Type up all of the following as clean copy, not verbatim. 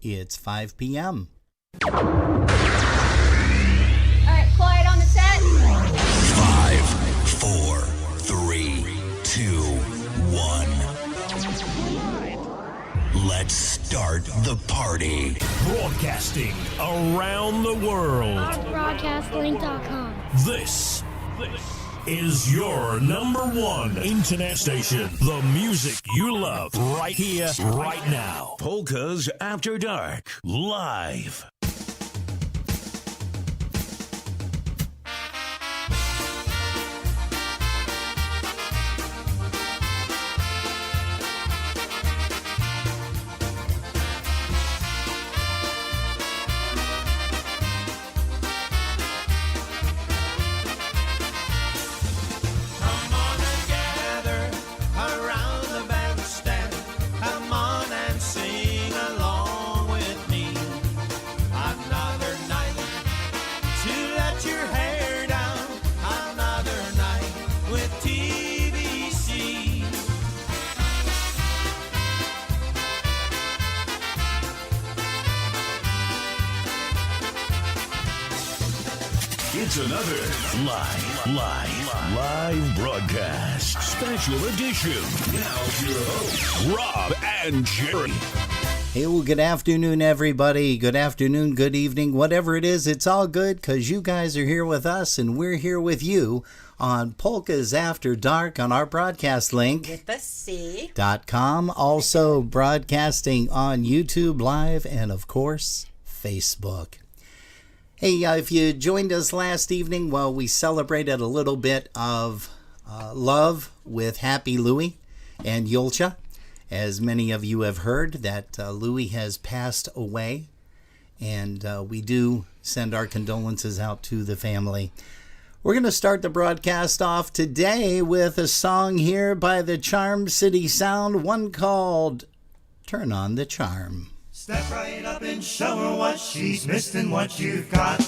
It's 5 p.m. All right, quiet on the set. 5, 4, 3, 2, 1. Let's start the party. Broadcasting around the world. Broadcastlink.com. This is your number one internet station. The music you love right here, right now. Polkas After Dark, live. It's another live broadcast. Special edition. Now your hosts, Rob and Jerry. Hey, well, good afternoon, everybody. Good afternoon, good evening, whatever it is, it's all good because you guys are here with us and we're here with you on Polkas After Dark on our broadcast link. With the C. .com. Also broadcasting on YouTube Live and, of course, Facebook. Hey, if you joined us last evening, well, we celebrated a little bit of love with Happy Louie and Yulcha. As many of you have heard, that Louie has passed away, and we do send our condolences out to the family. We're going to start the broadcast off today with a song here by the Charm City Sound, one called Turn on the Charm. Step right up and show her what she's missed and what you've got.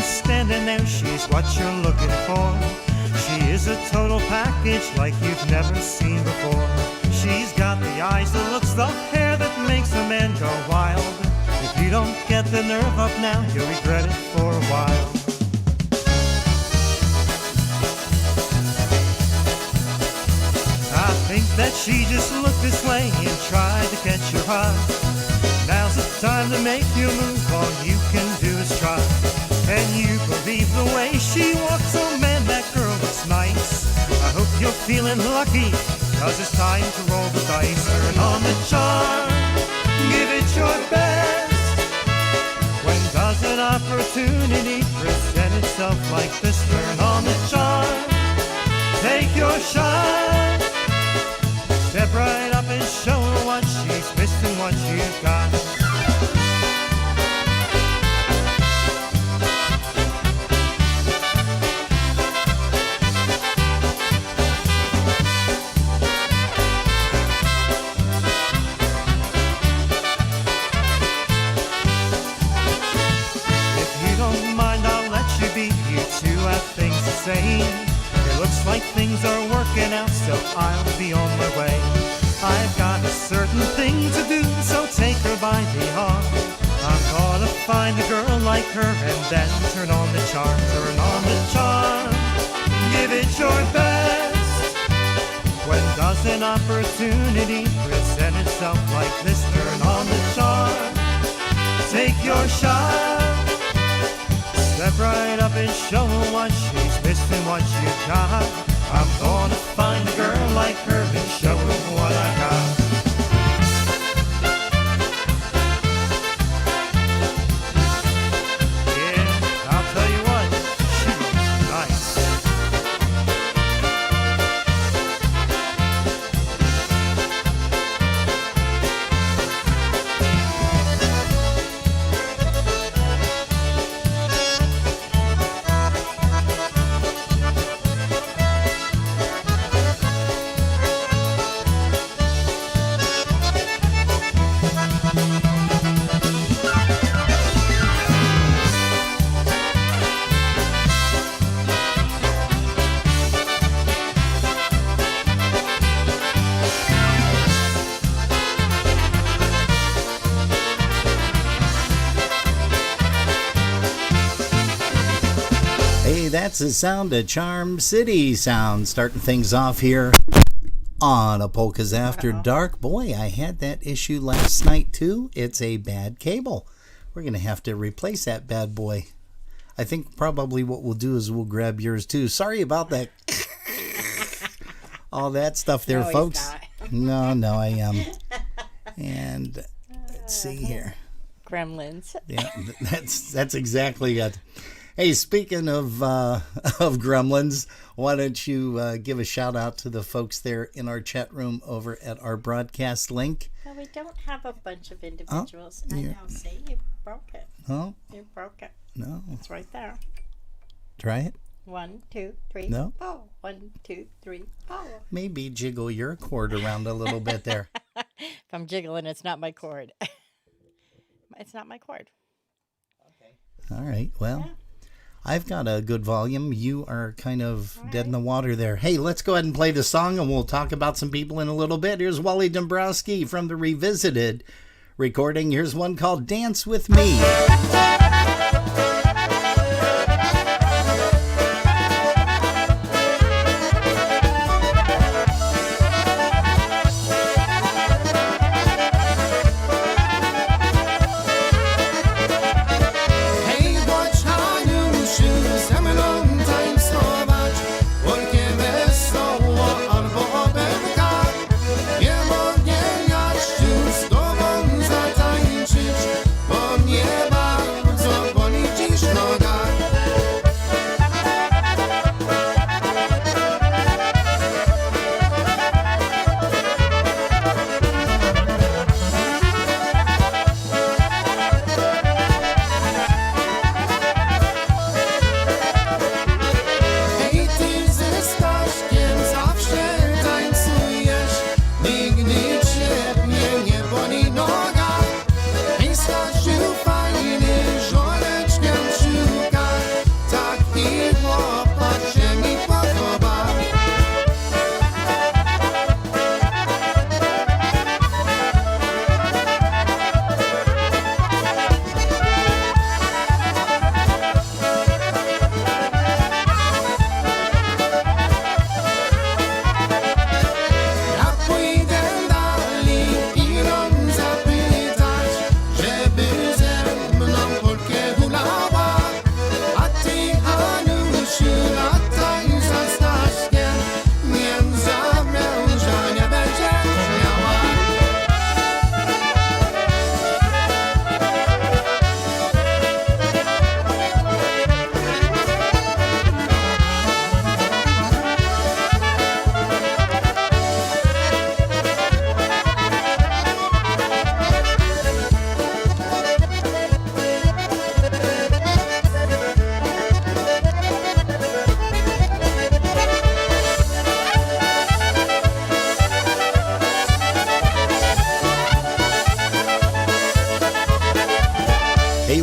Standing there, she's what you're looking for. She is a total package like you've never seen before. She's got the eyes, the looks, the hair that makes a man go wild. If you don't get the nerve up now, you'll regret it for a while. I think that she just looked this way and tried to catch your eye. Now's the time to make your move, all you can do is try. And you believe the way she walks, oh man, that girl looks nice. I hope you're feeling lucky, cause it's time to roll the dice. Turn on the charm, give it your best. When does an opportunity present itself like this? Turn on the charm, take your shot. Step right up and show her what she's missed and what you've got. It looks like things are working out, so I'll be on my way. I've got a certain thing to do, so take her by the arm. I'm gonna find a girl like her and then turn on the charm. Turn on the charm, give it your best. When does an opportunity present itself like this? Turn on the charm, take your shot. Step right up and show her what she's missed and what you got. I'm gonna find a girl like her and show her what I got. Yeah, I'll tell you what, she looks nice. That's the sound of Charm City sound, starting things off here on a Polkas After Dark. Boy, I had that issue last night too. It's a bad cable. We're going to have to replace that bad boy. I think probably what we'll do is we'll grab yours too. Sorry about that. All that stuff there, folks. No, I am. And let's see here. Gremlins. Yeah, that's exactly it. Hey, speaking of gremlins, why don't you give a shout out to the folks there in our chat room over at our broadcast link? Well, we don't have a bunch of individuals. I know. See, you broke it. Oh, You broke it. no. It's right there. Try it. 1, 2, 3, No. 4. 1, 2, 3, 4. Maybe jiggle your cord around a little bit there. If I'm jiggling, it's not my cord. It's not my cord. All right. Well, I've got a good volume. You are kind of dead in the water there. Hey, let's go ahead and play the song, and we'll talk about some people in a little bit. Here's Wally Dombrowski from the Revisited recording. Here's one called Dance With Me.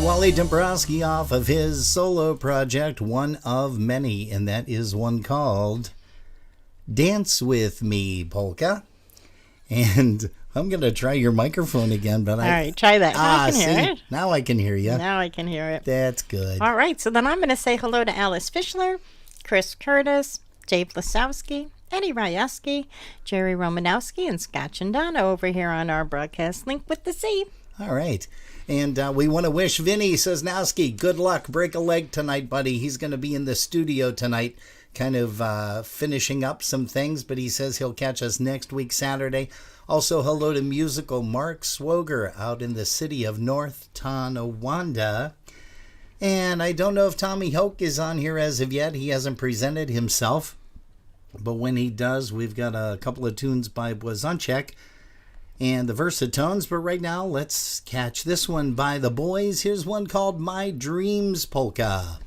Wally Dombrowski off of his solo project, one of many, and that is one called Dance With Me, Polka. And I'm going to try your microphone again, but All right, try that. Now I can hear it. Now I can hear you. Now I can hear it. That's good. All right, so then I'm going to say hello to Alice Fischler, Chris Curtis, Dave Lasowski, Eddie Rajewski, Jerry Romanowski, and Scotch and Donna over here on our broadcast link with the C. All right. And we want to wish Vinny Sosnowski good luck. Break a leg tonight, buddy. He's going to be in the studio tonight, kind of finishing up some things, but he says he'll catch us next week, Saturday. Also, hello to musical Mark Swoger out in the city of North Tonawanda. And I don't know if Tommy Hoke is on here as of yet. He hasn't presented himself. But when he does, we've got a couple of tunes by Blazonczyk and the Versatones. But right now, let's catch this one by the boys. Here's one called My Dreams Polka.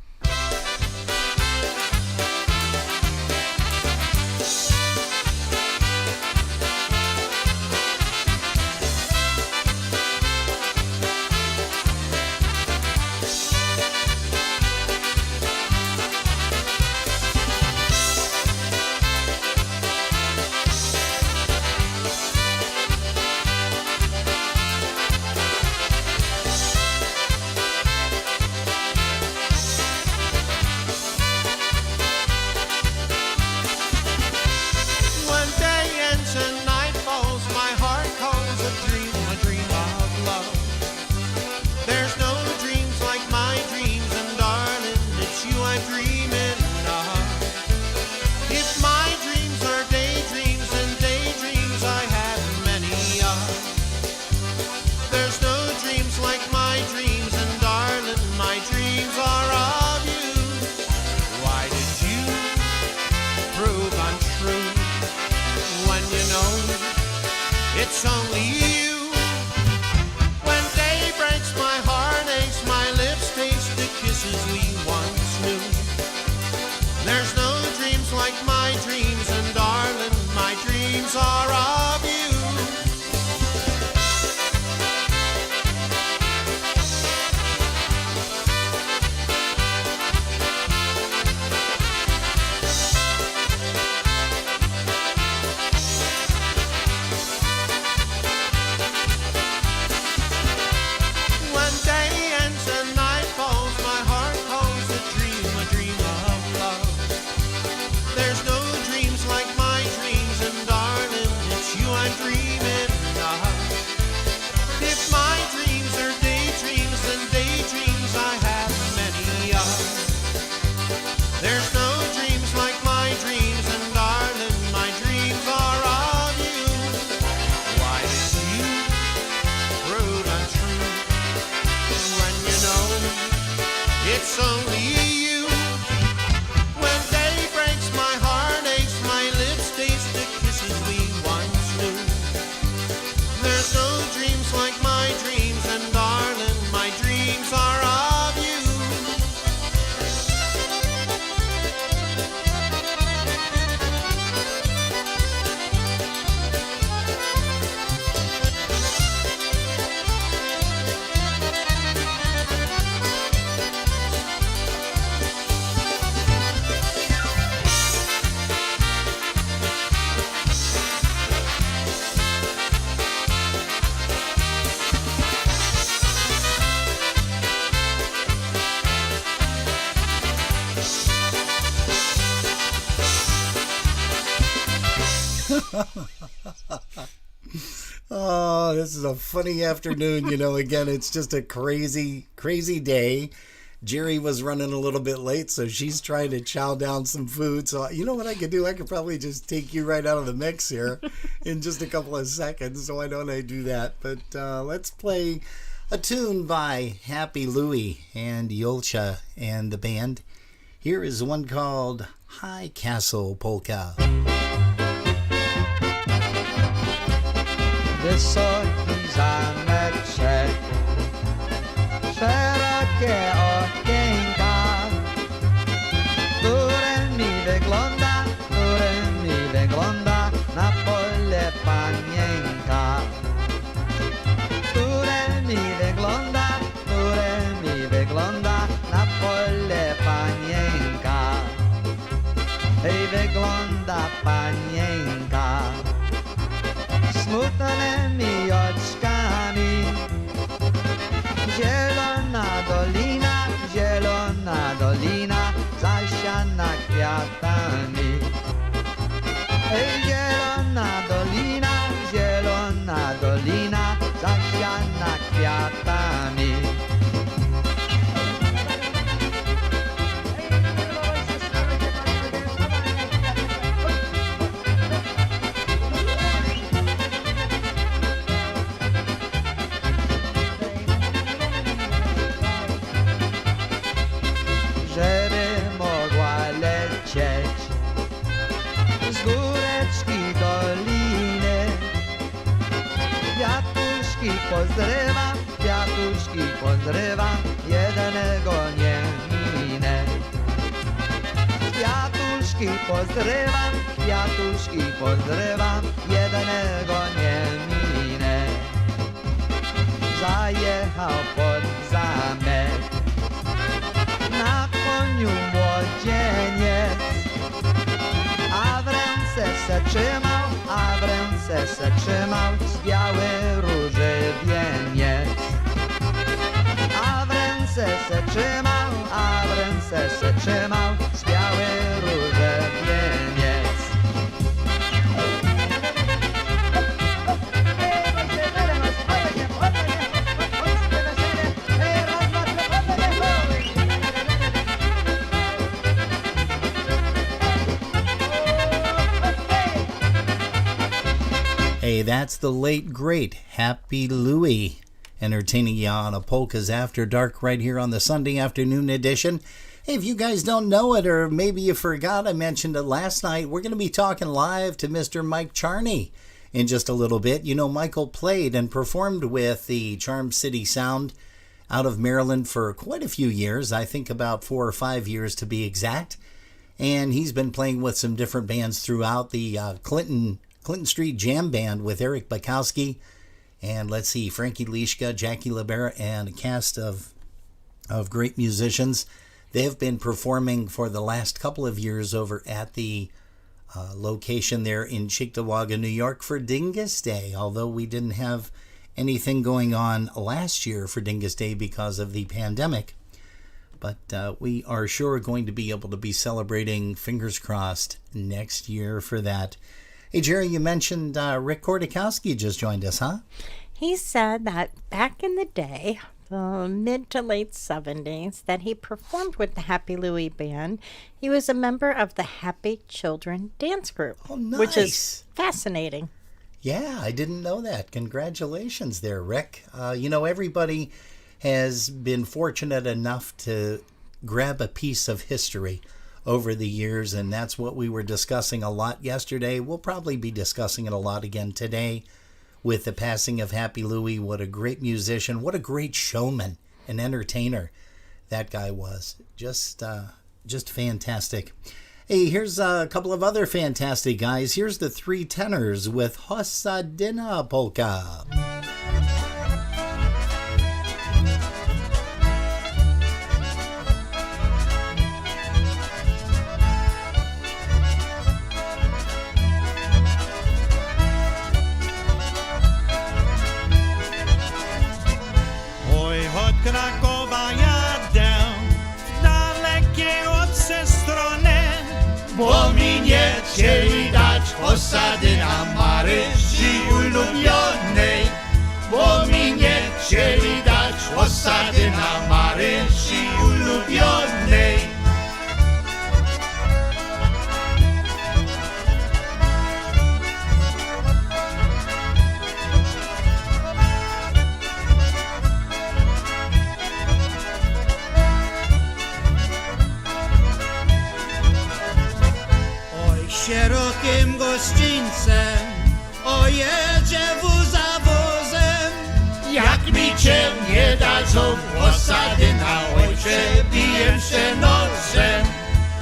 Oh, this is a funny afternoon. Again, it's just a crazy, crazy day. Jerry was running a little bit late, so she's trying to chow down some food. So you know what I could do? I could probably just take you right out of the mix here in just a couple of seconds. So why don't I do that? But let's play a tune by Happy Louie and Yolcha and the band. Here is one called High Castle Polka. Wysoki zameczek, szerokie okienka, które mi wygląda na pole panienka. Które mi wygląda na pole panienka. Hej, wygląda panienka smutnymi oczkami. Zielona dolina, zasiana kwiatami. Hej, zielona dolina, zasiana kwiatami. Żeby mogła lecieć z góreczki doliny. Kwiatuszki pozdrywam, jednego nie minę. Kwiatuszki pozdrywam, jednego nie minę. Zajechał pod zamek na koniu młodzieniec, a w ręce se trzymał z białej róży wieniec. A w ręce se trzymał z białej róży wieniec. Hey, that's the late, great Happy Louie entertaining you on a Polkas After Dark right here on the Sunday afternoon edition. Hey, if you guys don't know it, or maybe you forgot, I mentioned it last night, we're going to be talking live to Mr. Mike Charney in just a little bit. You know, Michael played and performed with the Charm City Sound out of Maryland for quite a few years, I think about 4 or 5 years to be exact. And he's been playing with some different bands throughout the Clinton Street Jam Band with Eric Bukowski, and let's see, Frankie Lishka, Jackie Libera, and a cast of great musicians. They have been performing for the last couple of years over at the location there in Cheektowaga, New York for Dingus Day, although we didn't have anything going on last year for Dingus Day because of the pandemic. But we are sure going to be able to be celebrating, fingers crossed, next year for that. Hey, Jerry, you mentioned Rick Kordakowski just joined us, huh? He said that back in the day, the mid to late 70s, that he performed with the Happy Louie Band. He was a member of the Happy Children Dance Group, Oh, nice. which is fascinating. Yeah, I didn't know that. Congratulations there, Rick. Everybody has been fortunate enough to grab a piece of history over the years, and that's what we were discussing a lot yesterday. We'll probably be discussing it a lot again today with the passing of Happy Louie. What a great musician, what a great showman and entertainer that guy was. Just fantastic. Hey, here's a couple of other fantastic guys. Here's the Three Tenors with Hosadina Polka. Krakowa jadę, dalekie od se strony, bo mi nie chcieli dać osady na pojedzie za wozem. Jak mi cię nie dadzą osady na ojcze, biję się nożem.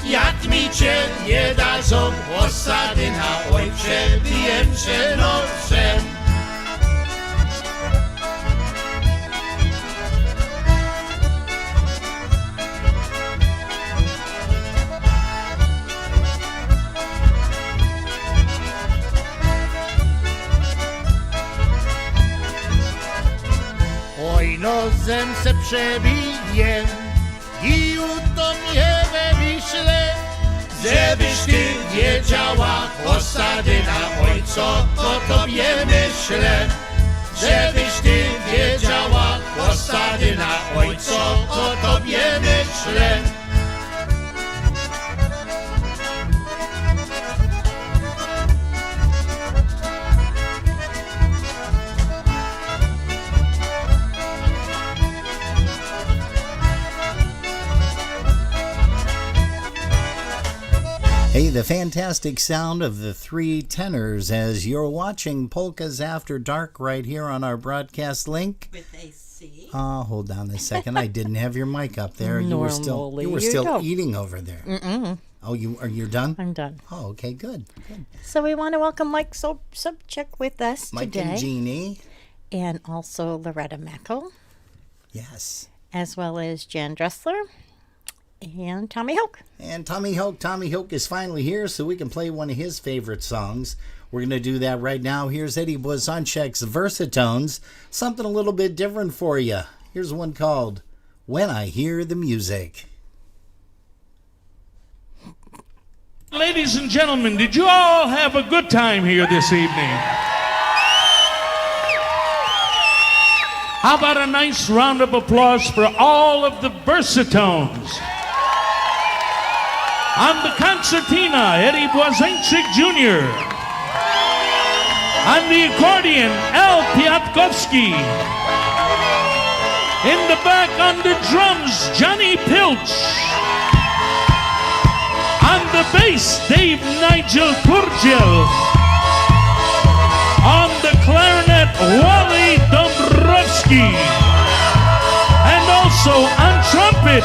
Jak mi cię nie dadzą osady na ojcze, biję się nożem. Oj, nozem se przebiję i jutro mnie wyślę, żebyś ty wiedziała, osady na ojco, o tobie myślę. Żebyś ty wiedziała, osady na ojco, o tobie myślę. Hey, the fantastic sound of the three tenors as you're watching Polkas After Dark right here on our broadcast link. With AC. Hold on a second. I didn't have your mic up there. You were still go. eating over there. Oh, you're done? I'm done. Oh, okay, good. So we want to welcome Mike Sobchak with us Mike today. and Jeannie. And also Loretta Mackel, Yes. as well as Jan Dressler and Tommy Hoke. And Tommy Hoke is finally here so we can play one of his favorite songs. We're going to do that right now. Here's Eddie Blazonczyk's Versatones, something a little bit different for you. Here's one called When I Hear the Music. Ladies and gentlemen, did you all have a good time here this evening? How about a nice round of applause for all of the Versatones? On the concertina, Eddie Blazonczyk Jr. On the accordion, Al Piatkowski. In the back on the drums, Johnny Pilch. On the bass, Dave Nigel Kurdziel. On the clarinet, Wally Dombrowski. And also on trumpet,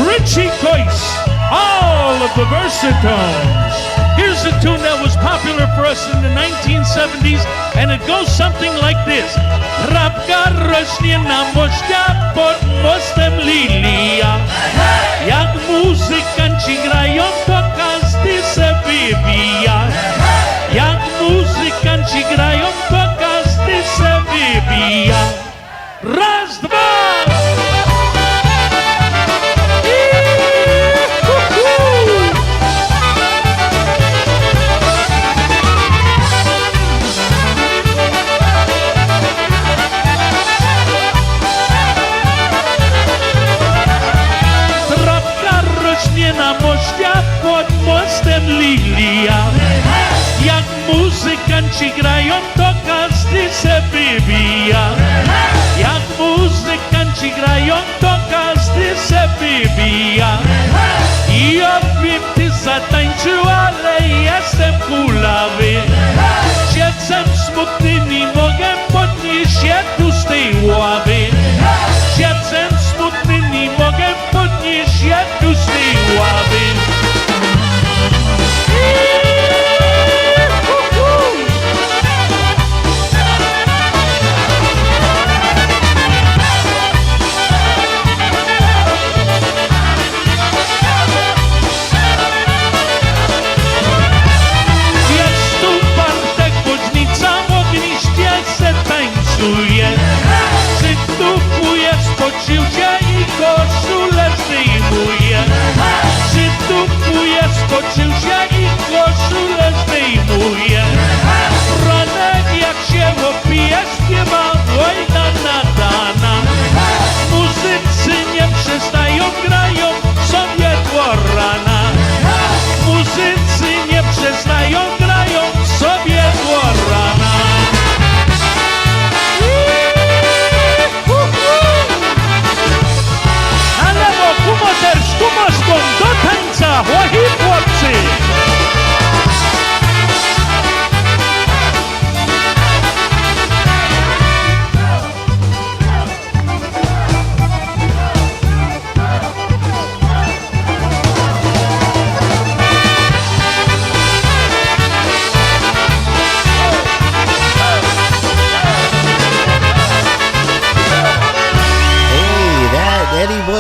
Richie Kois. All of the Versatones. Here's a tune that was popular for us in the 1970s, and it goes something like this. Trapka rośnie na moście pod mostem lilia. Jak muzykanci grają, to każdy se wybija. Jak muzykanci grają, to każdy se wybija. Raz, dwa! Na moście pod mostem lilia. Jak muzykanci grają, to każdy se wybija. Jak muzykanci grają, to każdy se wybija. I obym ty zatańczył, ale jestem kulawy. Siedzę smutny, nie mogę podnieść się tu z tej ławy. Siedzę smutny, nie mogę podnieść się tu z tej ławy. Jak stół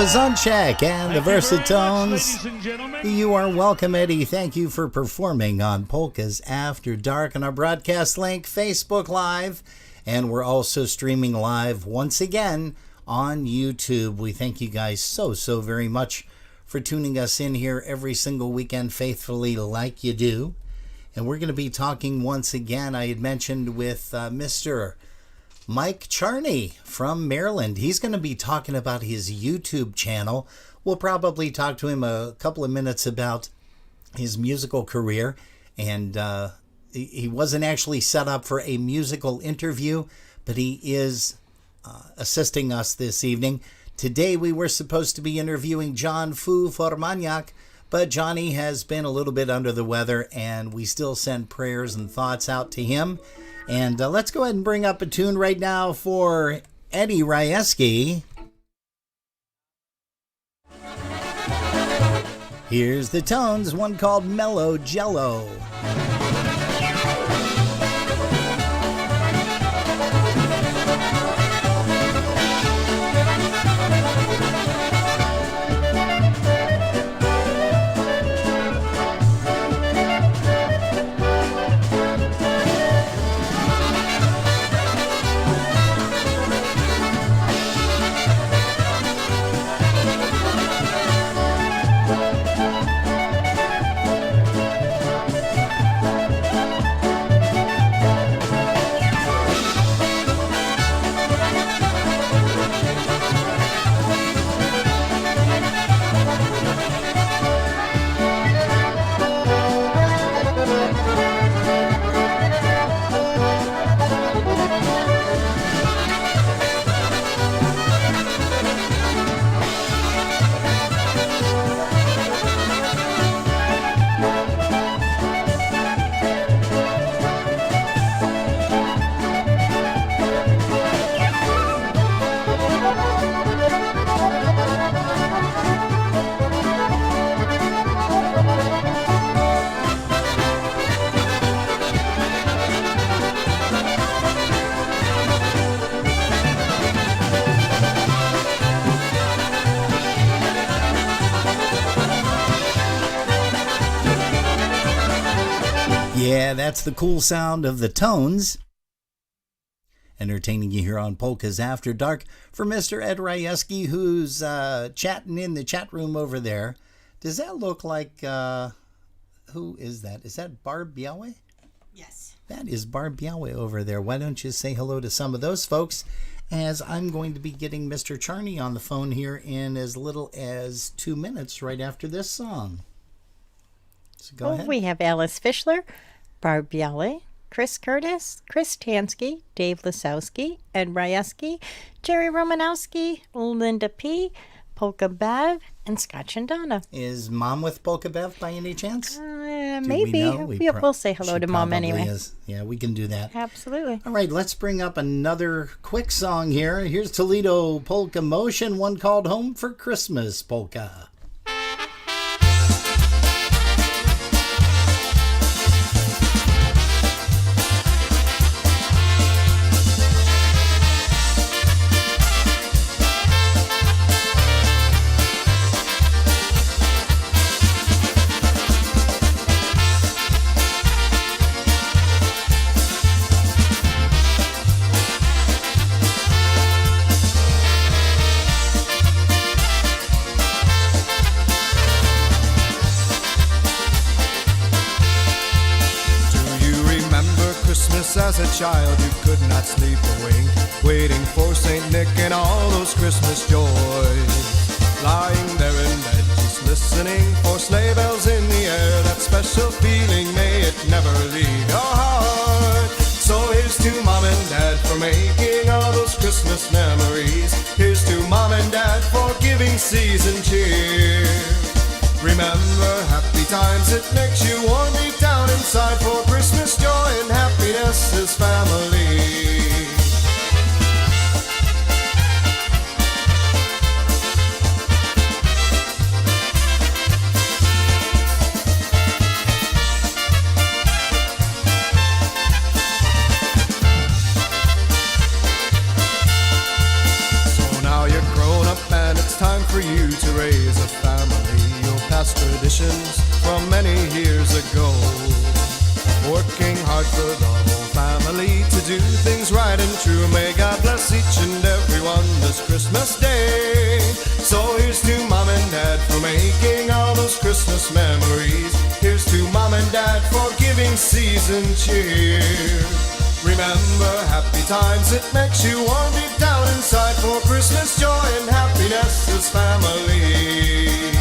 Zunchek and the Thank you very much, Versatones. ladies and gentlemen. You are welcome, Eddie. Thank you for performing on Polkas After Dark on our broadcast link, Facebook Live. And we're also streaming live once again on YouTube. We thank you guys so very much for tuning us in here every single weekend faithfully like you do. And we're going to be talking once again, I had mentioned, with Mr. Mike Charney from Maryland. He's going to be talking about his YouTube channel. We'll probably talk to him a couple of minutes about his musical career. And he wasn't actually set up for a musical interview, but he is assisting us this evening. Today we were supposed to be interviewing John Fu Formaniak, but Johnny has been a little bit under the weather, and we still send prayers and thoughts out to him. And let's go ahead and bring up a tune right now for Eddie Ryeski. Here's the tones, one called Mellow Jello. Yeah, that's the cool sound of the tones. Entertaining you here on Polkas After Dark for Mr. Ed Ryeski, who's chatting in the chat room over there. Does that look like, who is that? Is that Barb Biawe? Yes. That is Barb Biawe over there. Why don't you say hello to some of those folks, as I'm going to be getting Mr. Charney on the phone here in as little as 2 minutes right after this song. So go ahead. We have Alice Fischler, Barb Bialy, Chris Curtis, Chris Tansky, Dave Lisowski, Ed Ryeski, Jerry Romanowski, Linda P., Polka Bev, and Scotch and Donna. Is Mom with Polka Bev by any chance? Maybe. We'll say hello to Mom anyway. Is. Yeah, we can do that. Absolutely. All right, let's bring up another quick song here. Here's Toledo Polka Motion, one called Home for Christmas Polka. As a child you could not sleep a wink, waiting for St. Nick and all those Christmas joys. Lying there in bed just listening for sleigh bells in the air, that special feeling, may it never leave your heart. So here's to Mom and Dad for making all those Christmas memories. Here's to Mom and Dad for giving season cheer. Remember happy times, it makes you warm deep down inside, for Christmas joy and happiness is family. So now you're grown up and it's time for you traditions from many years ago. Working hard for the whole family to do things right and true. May God bless each and every one this Christmas Day. So here's to Mom and Dad for making all those Christmas memories. Here's to Mom and Dad for giving season cheer. Remember happy times, it makes you warm deep down inside. For Christmas joy and happiness is family.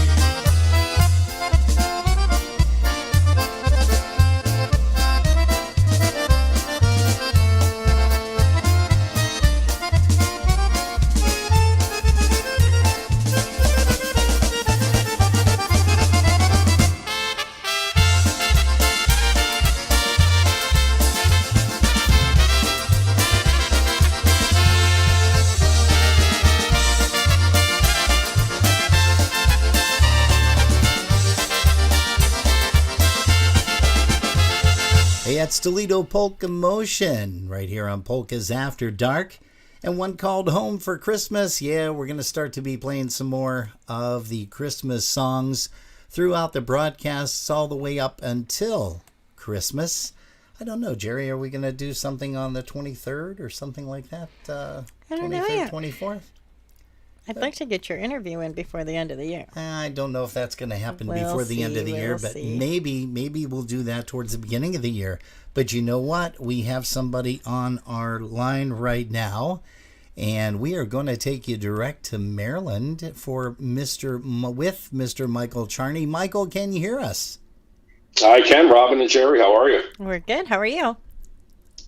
Hey, it's Toledo Polka Motion right here on Polkas After Dark. And one called Home for Christmas. Yeah, we're going to start to be playing some more of the Christmas songs throughout the broadcasts all the way up until Christmas. I don't know, Jerry, are we going to do something on the 23rd or something like that? I don't know yet. 24th? I'd like to get your interview in before the end of the year. I don't know if that's going to happen before the end of the year, but maybe we'll do that towards the beginning of the year. But you know what? We have somebody on our line right now, and we are going to take you direct to Maryland for Mr. Michael Charney. Michael, can you hear us? I can, Robin and Jerry. How are you? We're good. How are you?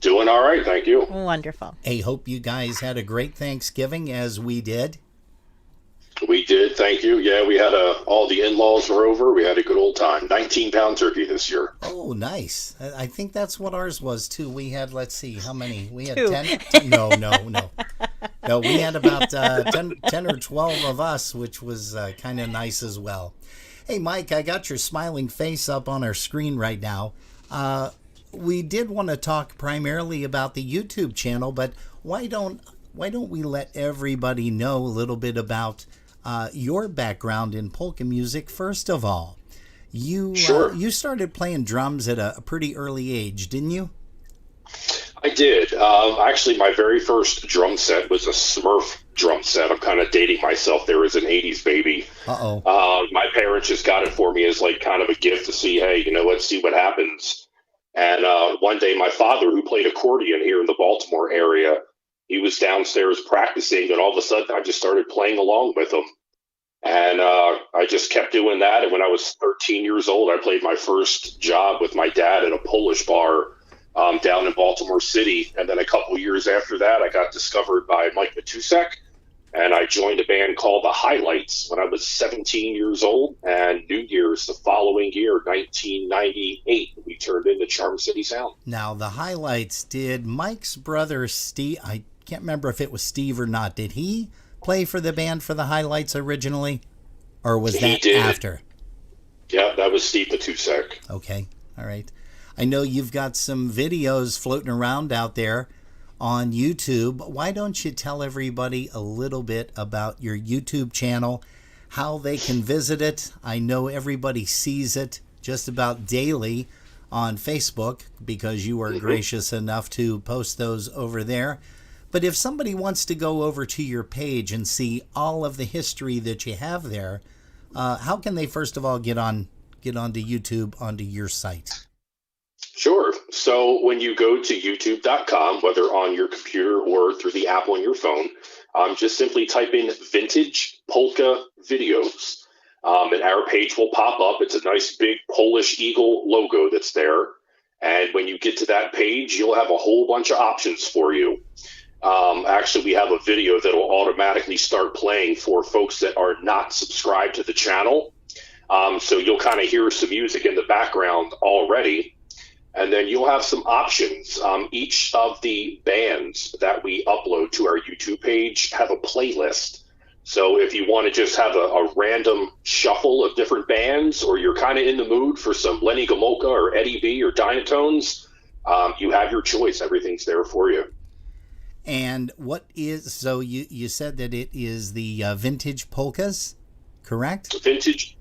Doing all right, thank you. Wonderful. Hey, hope you guys had a great Thanksgiving as we did. We did, thank you. Yeah, we had all the in-laws were over. We had a good old time. 19-pound turkey this year. Oh, nice. I think that's what ours was, too. We had, let's see, how many? We had 2. 10? No. No, we had about 10 or 12 of us, which was kind of nice as well. Hey, Mike, I got your smiling face up on our screen right now. We did want to talk primarily about the YouTube channel, but why don't we let everybody know a little bit about your background in polka music? First of all, you started playing drums at a pretty early age, didn't you? I did. Actually, my very first drum set was a Smurf drum set. I'm kind of dating myself there as an 80s baby. My parents just got it for me as like kind of a gift to see, hey, let's see what happens. And one day my father, who played accordion here in the Baltimore area, he was downstairs practicing, and all of a sudden I just started playing along with him. And I just kept doing that. And when I was 13 years old, I played my first job with my dad at a Polish bar down in Baltimore City. And then a couple years after that, I got discovered by Mike Matusek, and I joined a band called The Highlights when I was 17 years old. And New Year's the following year, 1998, we turned into Charm City Sound. Now, The Highlights, did Mike's brother Steve, I can't remember if it was Steve or not, did he play for the band for The Highlights originally? Or was that after? Yeah, that was Steve Matusek. Okay, all right. I know you've got some videos floating around out there on YouTube. Why don't you tell everybody a little bit about your YouTube channel, how they can visit it? I know everybody sees it just about daily on Facebook because you are gracious enough to post those over there. But if somebody wants to go over to your page and see all of the history that you have there, how can they first of all get onto YouTube, onto your site? Sure. So when you go to youtube.com, whether on your computer or through the app on your phone, just simply type in Vintage Polka Videos, and our page will pop up. It's a nice big Polish eagle logo that's there. And when you get to that page, you'll have a whole bunch of options for you. Actually, we have a video that will automatically start playing for folks that are not subscribed to the channel. So you'll kind of hear some music in the background already. And then you'll have some options. Each of the bands that we upload to our YouTube page have a playlist. So if you want to just have a random shuffle of different bands, or you're kind of in the mood for some Lenny Gomulka or Eddie B or Dynatones, you have your choice. Everything's there for you. And what is, so you said that it is the Vintage Polkas? correct? Vintage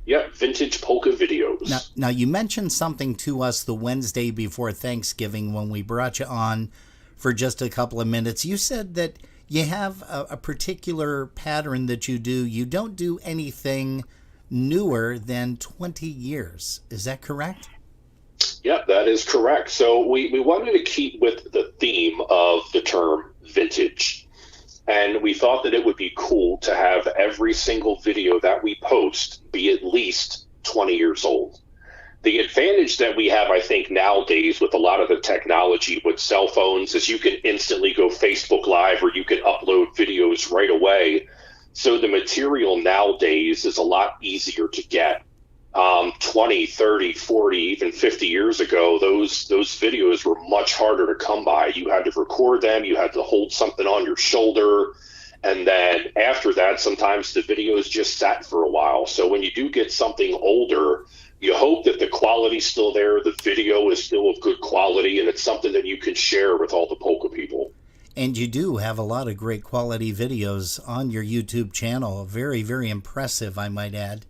polka videos. Now you mentioned something to us the Wednesday before Thanksgiving when we brought you on for just a couple of minutes. You said that you have a particular pattern that you do. You don't do anything newer than 20 years. Is that correct? Yeah, that is correct. So we wanted to keep with the theme of the term vintage. And we thought that it would be cool to have every single video that we post be at least 20 years old. The advantage that we have, I think, nowadays with a lot of the technology with cell phones is you can instantly go Facebook Live or you can upload videos right away. So the material nowadays is a lot easier to get. 20, 30, 40, even 50 years ago, those videos were much harder to come by. You had to record them. You had to hold something on your shoulder. And then after that, sometimes the videos just sat for a while. So when you do get something older, you hope that the quality's still there, the video is still of good quality, and it's something that you can share with all the polka people. And you do have a lot of great quality videos on your YouTube channel. Very, very impressive, I might add.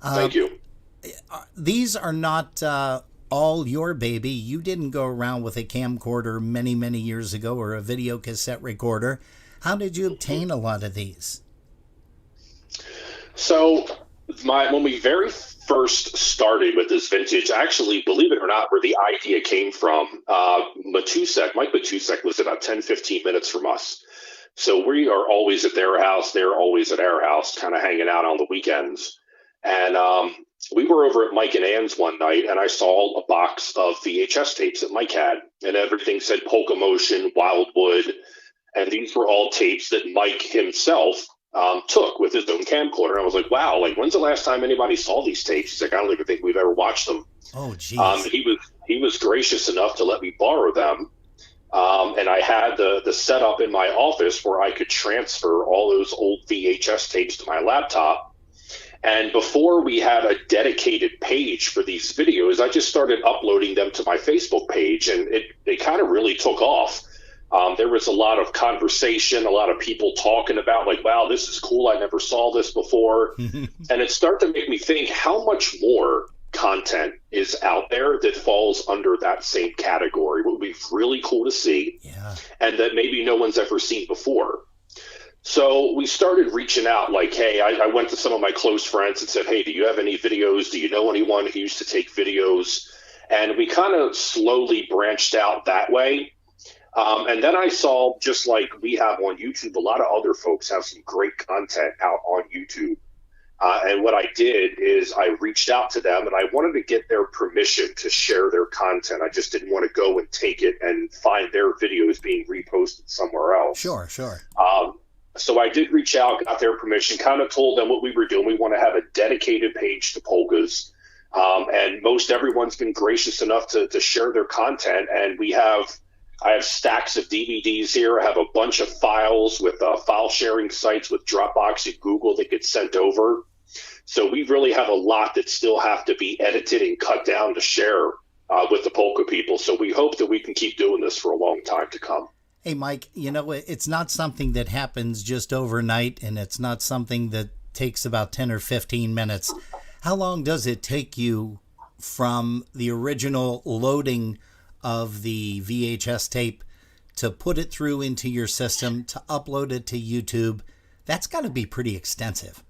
Thank you. These are not all your baby. You didn't go around with a camcorder many, many years ago or a video cassette recorder. How did you obtain a lot of these? So when we very first started with this vintage, actually, believe it or not, where the idea came from, Mike Matusek lives about 10, 15 minutes from us. So we are always at their house. They're always at our house, kind of hanging out on the weekends. And we were over at Mike and Ann's one night, and I saw a box of VHS tapes that Mike had, and everything said Polka Motion, Wildwood, and these were all tapes that Mike himself took with his own camcorder. And I was like, wow, like, when's the last time anybody saw these tapes? He's like, I don't even think we've ever watched them. Oh, geez. He was gracious enough to let me borrow them. And I had the setup in my office where I could transfer all those old VHS tapes to my laptop. And before we had a dedicated page for these videos, I just started uploading them to my Facebook page, and it kind of really took off. There was a lot of conversation, a lot of people talking about, like, wow, this is cool. I never saw this before. And it started to make me think how much more content is out there that falls under that same category. It would be really cool to see, and that maybe no one's ever seen before. So we started reaching out, like, hey, I went to some of my close friends and said, hey, do you have any videos? Do you know anyone who used to take videos? And we kind of slowly branched out that way. And then I saw, just like we have on YouTube, a lot of other folks have some great content out on YouTube. And what I did is I reached out to them, and I wanted to get their permission to share their content. I just didn't want to go and take it and find their videos being reposted somewhere else. Sure. So I did reach out, got their permission, kind of told them what we were doing. We want to have a dedicated page to polkas. And most everyone's been gracious enough to share their content. And I have stacks of DVDs here. I have a bunch of files with file sharing sites with Dropbox and Google that get sent over. So we really have a lot that still have to be edited and cut down to share with the polka people. So we hope that we can keep doing this for a long time to come. Hey, Mike, it's not something that happens just overnight, and it's not something that takes about 10 or 15 minutes. How long does it take you from the original loading of the VHS tape to put it through into your system, to upload it to YouTube? That's got to be pretty extensive.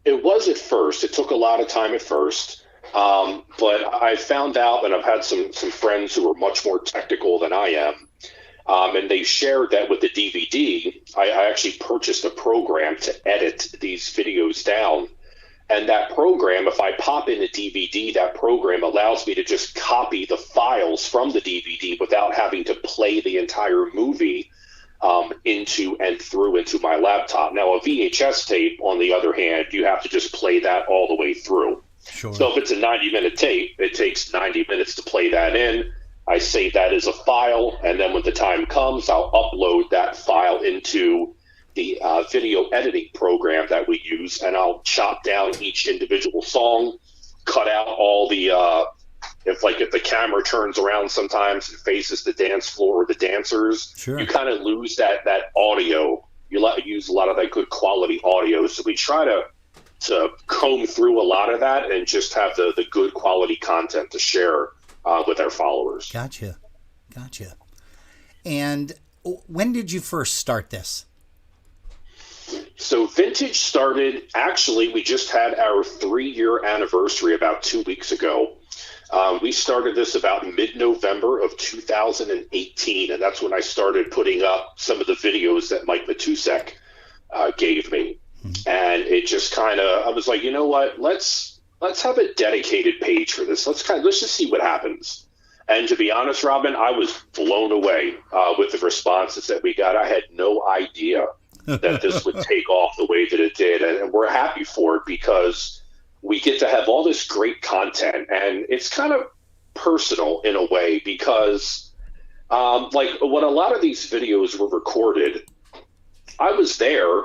It was at first. It took a lot of time at first. But I found out, and I've had some friends who are much more technical than I am, and they shared that with the DVD, I actually purchased a program to edit these videos down. And that program, if I pop in a DVD, that program allows me to just copy the files from the DVD without having to play the entire movie into my laptop. Now, a VHS tape, on the other hand, you have to just play that all the way through. Sure. So if it's a 90-minute tape, it takes 90 minutes to play that in. I save that as a file, and then when the time comes, I'll upload that file into the video editing program that we use, and I'll chop down each individual song, cut out all the if the camera turns around sometimes and faces the dance floor or the dancers, sure, you kind of lose that audio. You use a lot of that good quality audio. So we try to to comb through a lot of that and just have the good quality content to share with our followers. Gotcha. And when did you first start this? So Vintage started, actually, we just had our 3-year anniversary about 2 weeks ago. We started this about mid-November of 2018, and that's when I started putting up some of the videos that Mike Matusek gave me. And it just kind of, I was like, you know what, let's have a dedicated page for this. Let's just see what happens. And to be honest, Robin, I was blown away with the responses that we got. I had no idea that this would take off the way that it did. And we're happy for it because we get to have all this great content. And it's kind of personal in a way because like when a lot of these videos were recorded, I was there,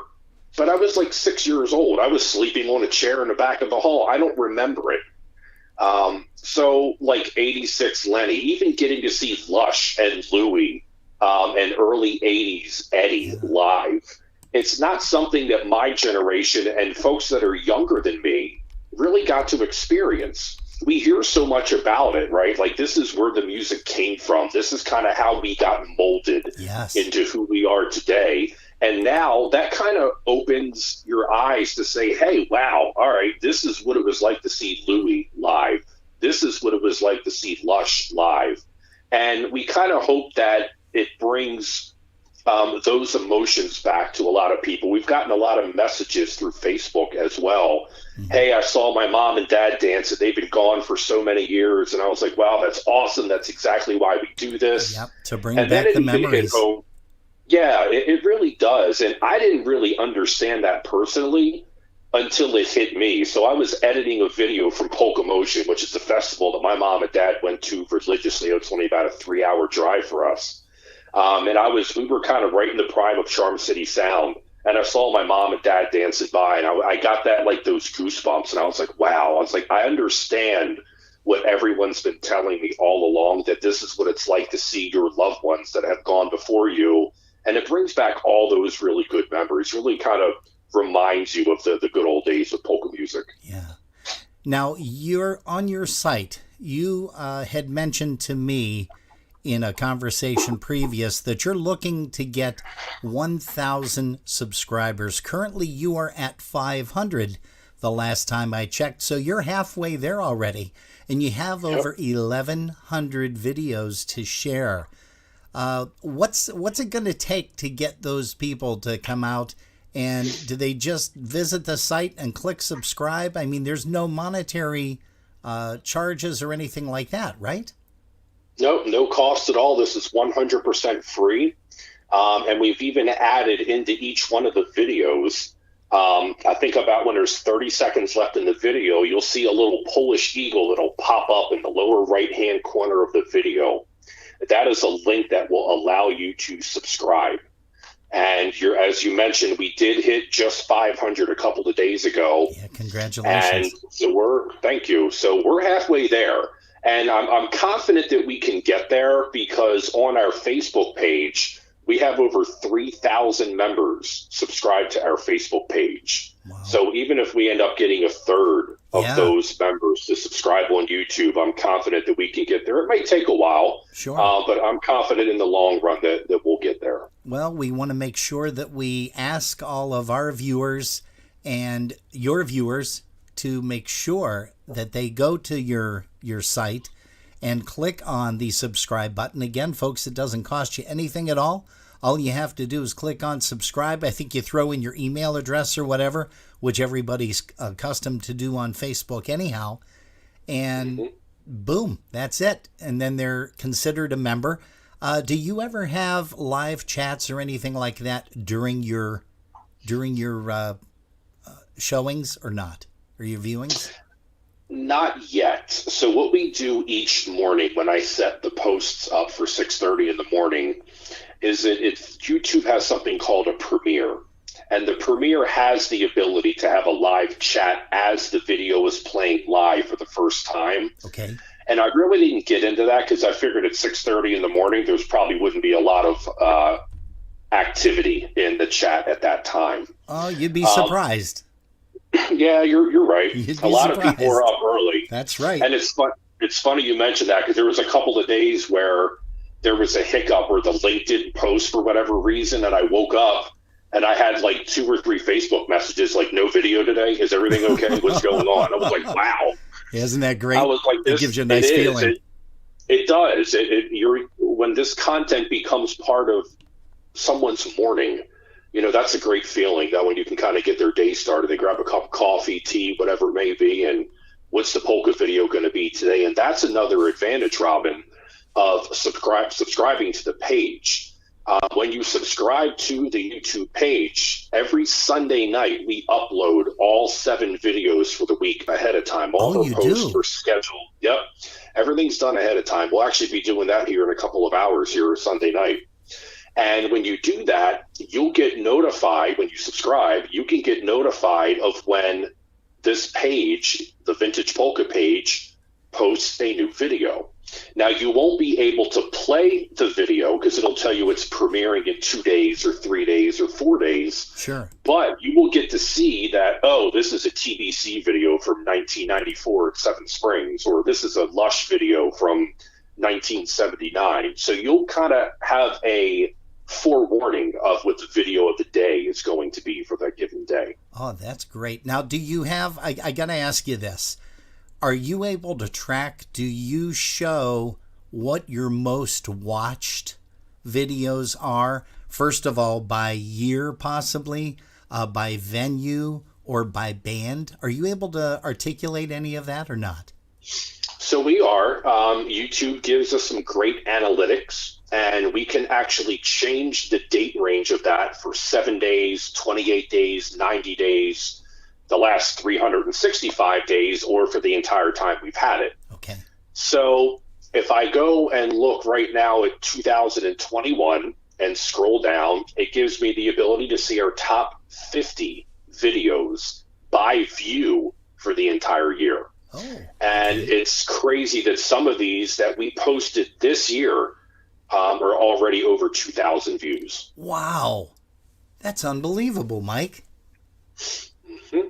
but I was like 6 years old. I was sleeping on a chair in the back of the hall. I don't remember it. So like 86 Lenny, even getting to see Lush and Louie and early 80s Eddie live, it's not something that my generation and folks that are younger than me really got to experience. We hear so much about it, right? Like this is where the music came from. This is kind of how we got molded into who we are today. And now that kind of opens your eyes to say, hey, wow, all right, this is what it was like to see Louie live. This is what it was like to see Lush live. And we kind of hope that it brings those emotions back to a lot of people. We've gotten a lot of messages through Facebook as well. Hey, I saw my mom and dad dance and they've been gone for so many years. And I was like, wow, that's awesome. That's exactly why we do this. Yep, to bring back the memories. Yeah, it really does. And I didn't really understand that personally until it hit me. So I was editing a video from Polka Motion, which is the festival that my mom and dad went to religiously. It was only about a 3-hour drive for us. And we were kind of right in the prime of Charm City Sound. And I saw my mom and dad dancing by, and I got that, like those goosebumps. And I was like, wow. I was like, I understand what everyone's been telling me all along, that this is what it's like to see your loved ones that have gone before you. And it brings back all those really good memories, really kind of reminds you of the good old days of polka music. Yeah. Now, you're on your site. You had mentioned to me in a conversation previous that you're looking to get 1,000 subscribers. Currently, you are at 500 the last time I checked. So you're halfway there already. And you have over 1,100 videos to share. What's it going to take to get those people to come out? And do they just visit the site and click subscribe? I mean, there's no monetary charges or anything like that, right? No cost at all. This is 100% free. And we've even added into each one of the videos, I think about when there's 30 seconds left in the video, you'll see a little Polish eagle that'll pop up in the lower right-hand corner of the video. That is a link that will allow you to subscribe. And as you mentioned, we did hit just 500 a couple of days ago. Yeah, congratulations. And so thank you. So we're halfway there. And I'm confident that we can get there because on our Facebook page, we have over 3,000 members subscribed to our Facebook page. Wow. So even if we end up getting a third of those members to subscribe on YouTube, I'm confident that we can get there. It might take a while, but I'm confident in the long run that we'll get there. Well, we want to make sure that we ask all of our viewers and your viewers to make sure that they go to your site and click on the subscribe button. Again, folks, it doesn't cost you anything at all. All you have to do is click on subscribe. I think you throw in your email address or whatever, which everybody's accustomed to do on Facebook anyhow. And boom, that's it. And then they're considered a member. Do you ever have live chats or anything like that during your showings or not? Or your viewings? Not yet. So what we do each morning when I set the posts up for 6:30 in the morning is that YouTube has something called a premiere. And the premiere has the ability to have a live chat as the video is playing live for the first time. Okay. And I really didn't get into that because I figured at 6:30 in the morning, there's probably wouldn't be a lot of activity in the chat at that time. Oh, you'd be surprised. Yeah, you're right. You'd A be lot of people are surprised. up early. That's right. And it's fun. It's funny you mentioned that because there was a couple of days where there was a hiccup or the link didn't post for whatever reason, and I woke up and I had like 2 or 3 Facebook messages like, "No video today. Is everything okay? What's going on?" I was like, "Wow." Isn't that great? I was like, It gives you a nice feeling. It does. When this content becomes part of someone's morning, that's a great feeling. That when you can kind of get their day started, they grab a cup of coffee, tea, whatever it may be, and what's the polka video going to be today? And that's another advantage, Robin, of subscribing to the page. When you subscribe to the YouTube page, every Sunday night we upload all 7 videos for the week ahead of time. All the posts are scheduled. Yep. Everything's done ahead of time. We'll actually be doing that here in a couple of hours here Sunday night. And when you do that, you'll get notified when you subscribe. You can get notified of when this page, the Vintage Polka page, posts a new video. Now, you won't be able to play the video because it'll tell you it's premiering in 2 days or 3 days or 4 days. Sure. But you will get to see that, this is a TBC video from 1994 at Seven Springs, or this is a Lush video from 1979. So you'll kind of have a forewarning of what the video of the day is going to be for that given day. Oh, that's great. Now, do you have, I got to ask you this. Are you able to track, do you show what your most watched videos are? First of all, by year possibly, by venue, or by band? Are you able to articulate any of that or not? So we are. YouTube gives us some great analytics, and we can actually change the date range of that for 7 days, 28 days, 90 days, the last 365 days, or for the entire time we've had it. Okay. So if I go and look right now at 2021 and scroll down, it gives me the ability to see our top 50 videos by view for the entire year. Oh, and it's crazy that some of these that we posted this year are already over 2,000 views. Wow. That's unbelievable, Mike. Mm-hmm.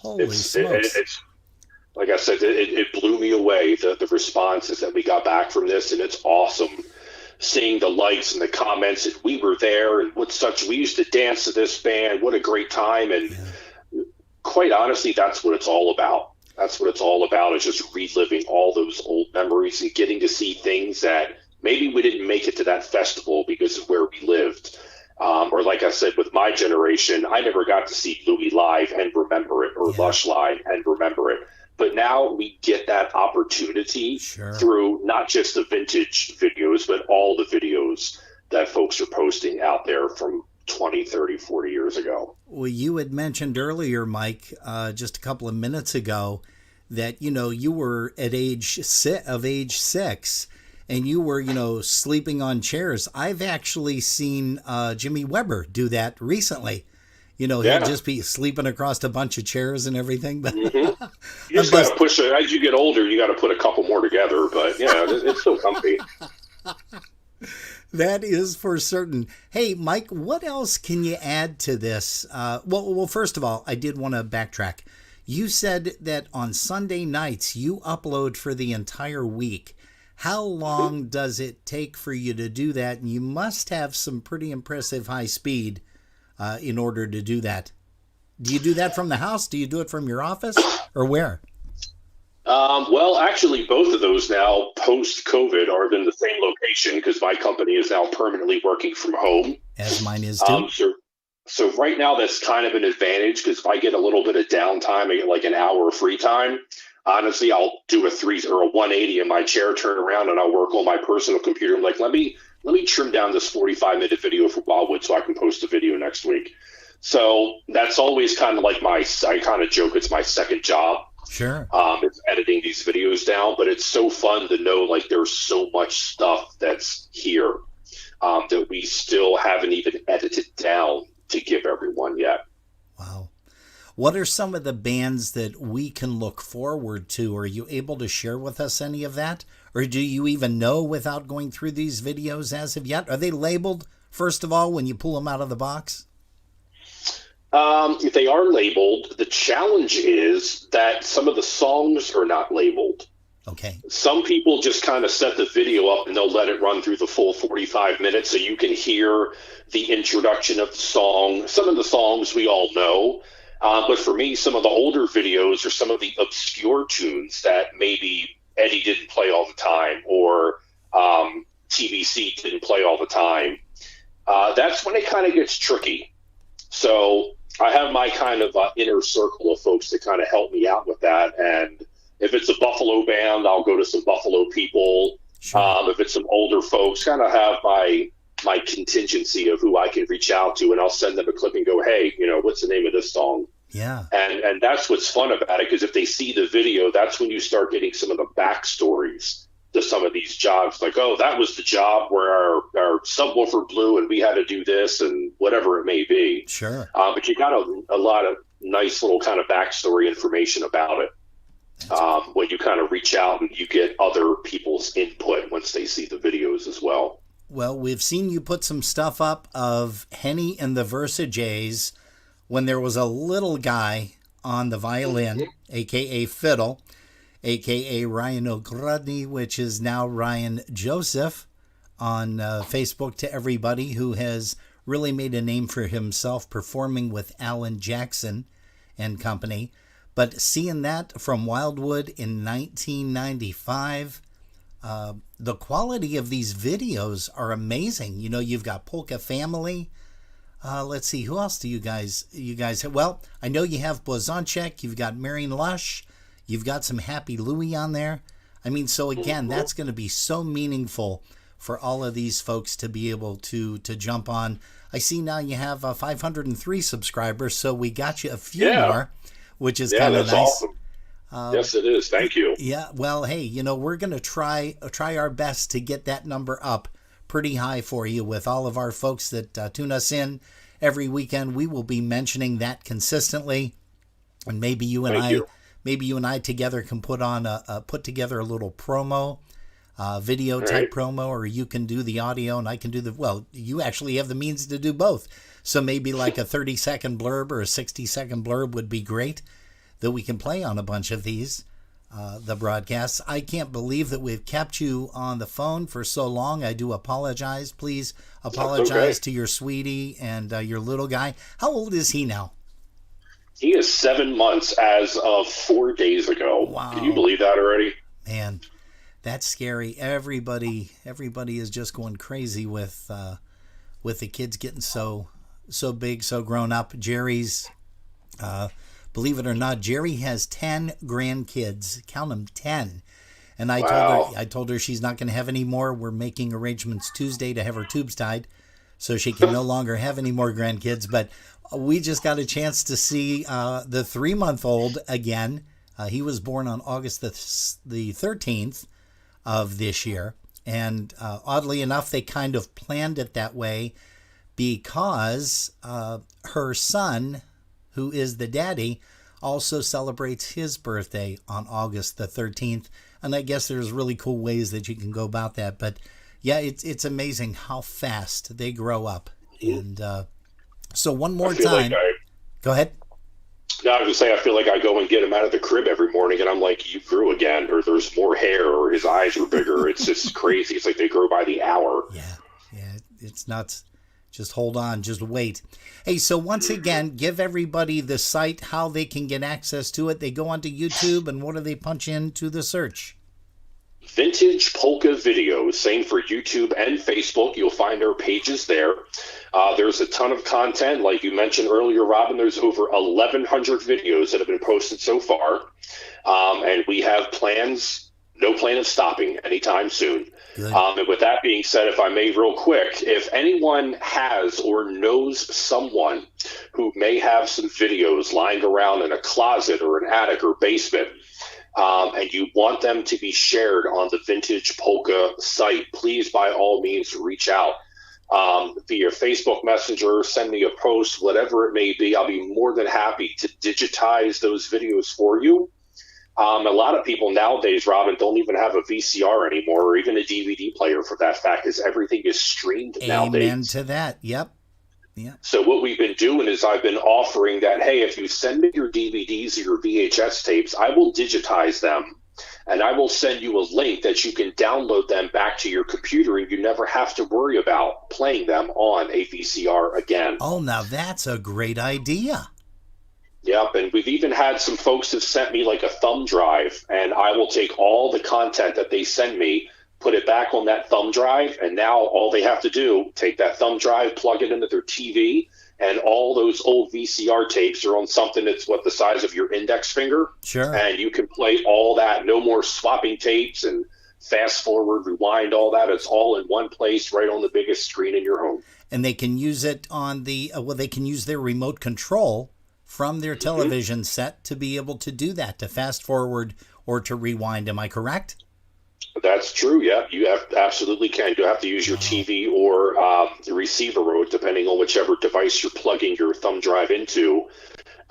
Holy smokes. It's like I said, it blew me away, the responses that we got back from this, and it's awesome seeing the likes and the comments that we were there and we used to dance to this band, what a great time. And quite honestly, that's what it's all about. That's what it's all about, is just reliving all those old memories and getting to see things that maybe we didn't make it to that festival because of where we lived. Or like I said, with my generation, I never got to see Louis live and remember it, or Lush live and remember it. But now we get that opportunity through not just the vintage videos, but all the videos that folks are posting out there from 20, 30, 40 years ago. Well, you had mentioned earlier, Mike, just a couple of minutes ago, that, you were at age 6 and you were, sleeping on chairs. I've actually seen Jimmy Weber do that recently. He'll just be sleeping across a bunch of chairs and everything. But you just got to push it. As you get older, you got to put a couple more together. But, it's still comfy. That is for certain. Hey, Mike, what else can you add to this? Well, first of all, I did want to backtrack. You said that on Sunday nights you upload for the entire week. How long does it take for you to do that? And you must have some pretty impressive high speed in order to do that. Do you do that from the house? Do you do it from your office, or where? Well, actually, both of those now, post-COVID, are in the same location because my company is now permanently working from home. As mine is, too. So right now, that's kind of an advantage because if I get a little bit of downtime, I get like an hour of free time. Honestly, I'll do a 180 in my chair, turn around, and I'll work on my personal computer. I'm like, let me trim down this 45-minute video for Wildwood so I can post a video next week. So that's always kind of like I kind of joke it's my second job. Sure. It's editing these videos down, but it's so fun to know like there's so much stuff that's here that we still haven't even edited down to give everyone yet. Wow. What are some of the bands that we can look forward to? Are you able to share with us any of that? Or do you even know without going through these videos as of yet? Are they labeled, first of all, when you pull them out of the box? They are labeled. The challenge is that some of the songs are not labeled. Okay. Some people just kind of set the video up and they'll let it run through the full 45 minutes so you can hear the introduction of the song. Some of the songs we all know. But for me, some of the older videos are some of the obscure tunes that maybe Eddie didn't play all the time or TBC didn't play all the time. That's when it kind of gets tricky. So I have my kind of inner circle of folks that kind of help me out with that. And if it's a Buffalo band, I'll go to some Buffalo people. Sure. If it's some older folks, kind of have my contingency of who I can reach out to, and I'll send them a clip and go, hey, what's the name of this song? Yeah. And that's what's fun about it, because if they see the video, that's when you start getting some of the backstories to some of these jobs. Like, oh, that was the job where our subwoofer blew and we had to do this and whatever it may be. Sure. But you got a lot of nice little kind of backstory information about it. When you kind of reach out and you get other people's input once they see the videos as well. Well, we've seen you put some stuff up of Henny and the Versajays when there was a little guy on the violin, a.k.a. fiddle, a.k.a. Ryan O'Grudney, which is now Ryan Joseph, on Facebook to everybody, who has really made a name for himself performing with Alan Jackson and company. But seeing that from Wildwood in 1995, the quality of these videos are amazing. You've got Polka Family. Let's see, who else do you guys have? Well, I know you have Blazonczyk, you've got Marion Lush, you've got some Happy Louie on there. I mean, so again, that's going to be so meaningful for all of these folks to be able to jump on. I see now you have 503 subscribers, so we got you a few more, which is kind of nice. Awesome. Yes, it is. Thank you. Yeah. Well, hey, we're going to try our best to get that number up pretty high for you with all of our folks that tune us in every weekend. We will be mentioning that consistently, and maybe you and I together can put together a little promo, video type promo, or you can do the audio and I can do you actually have the means to do both. So maybe like a 30-second blurb or a 60-second blurb would be great, that we can play on a bunch of these, the broadcasts. I can't believe that we've kept you on the phone for so long. I do apologize. Please apologize to your sweetie and your little guy. How old is he now? He is 7 months as of 4 days ago. Wow. Can you believe that already? Man, that's scary. Everybody is just going crazy with the kids getting so big, so grown up. Jerry's, believe it or not, Jerry has 10 grandkids. Count them, 10. And I told her she's not going to have any more. We're making arrangements Tuesday to have her tubes tied, so she can no longer have any more grandkids. But we just got a chance to see the 3-month-old again. He was born on August the 13th of this year. And oddly enough, they kind of planned it that way because her son, who is the daddy, also celebrates his birthday on August the 13th. And I guess there's really cool ways that you can go about that. But yeah, it's amazing how fast they grow up. And so one more time. Go ahead. No, I was just saying, I feel like I go and get him out of the crib every morning and I'm like, you grew again, or there's more hair, or his eyes are bigger. It's just crazy. It's like they grow by the hour. Yeah, it's nuts. Just hold on, just wait. Hey, so once again, give everybody the site, how they can get access to it. They go onto YouTube, and what do they punch into the search? Vintage Polka Videos, same for YouTube and Facebook. You'll find our pages there. There's a ton of content. Like you mentioned earlier, Robin, there's over 1,100 videos that have been posted so far. And we have no plan of stopping anytime soon. And with that being said, if I may real quick, if anyone has or knows someone who may have some videos lying around in a closet or an attic or basement, and you want them to be shared on the Vintage Polka site, please by all means reach out via Facebook Messenger, send me a post, whatever it may be. I'll be more than happy to digitize those videos for you. A lot of people nowadays, Robin, don't even have a VCR anymore, or even a DVD player for that fact, because everything is streamed nowadays. Amen to that. Yep. Yeah. So what we've been doing is I've been offering that, hey, if you send me your DVDs or your VHS tapes, I will digitize them and I will send you a link that you can download them back to your computer and you never have to worry about playing them on a VCR again. Oh, now that's a great idea. Yep, and we've even had some folks have sent me like a thumb drive, and I will take all the content that they send me, put it back on that thumb drive, and now all they have to do, take that thumb drive, plug it into their TV, and all those old VCR tapes are on something that's what the size of your index finger. Sure. And you can play all that. No more swapping tapes and fast forward, rewind, all that. It's all in one place right on the biggest screen in your home. And they can use it on the, they can use their remote control from their television set to be able to do that, to fast forward or to rewind. Am I correct? That's true. Yeah, you absolutely can. You have to use your TV or the receiver remote, depending on whichever device you're plugging your thumb drive into.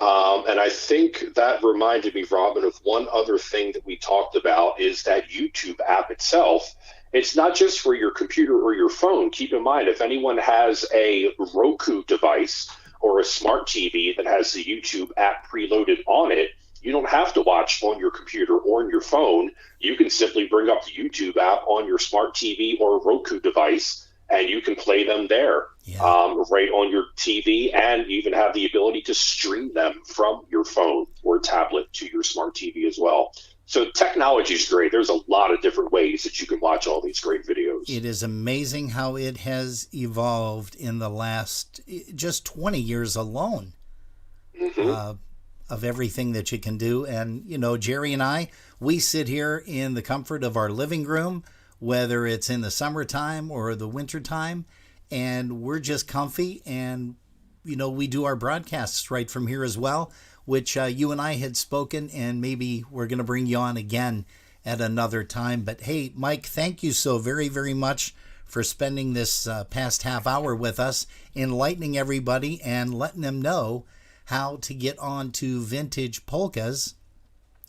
And I think that reminded me, Robin, of one other thing that we talked about is that YouTube app itself. It's not just for your computer or your phone. Keep in mind, if anyone has a Roku device or a smart TV that has the YouTube app preloaded on it, you don't have to watch on your computer or on your phone. You can simply bring up the YouTube app on your smart TV or Roku device, and you can play them there right on your TV, and even have the ability to stream them from your phone or tablet to your smart TV as well. So technology is great. There's a lot of different ways that you can watch all these great videos. It is amazing how it has evolved in the last just 20 years alone. Of everything that you can do. And, you know, Jerry and I, we sit here in the comfort of our living room, whether it's in the summertime or the wintertime, and we're just comfy. And, you know, we do our broadcasts right from here as well, which you and I had spoken, and maybe we're going to bring you on again at another time. But hey, Mike, thank you so very, very much for spending this past half hour with us, enlightening everybody and letting them know how to get on to Vintage Polkas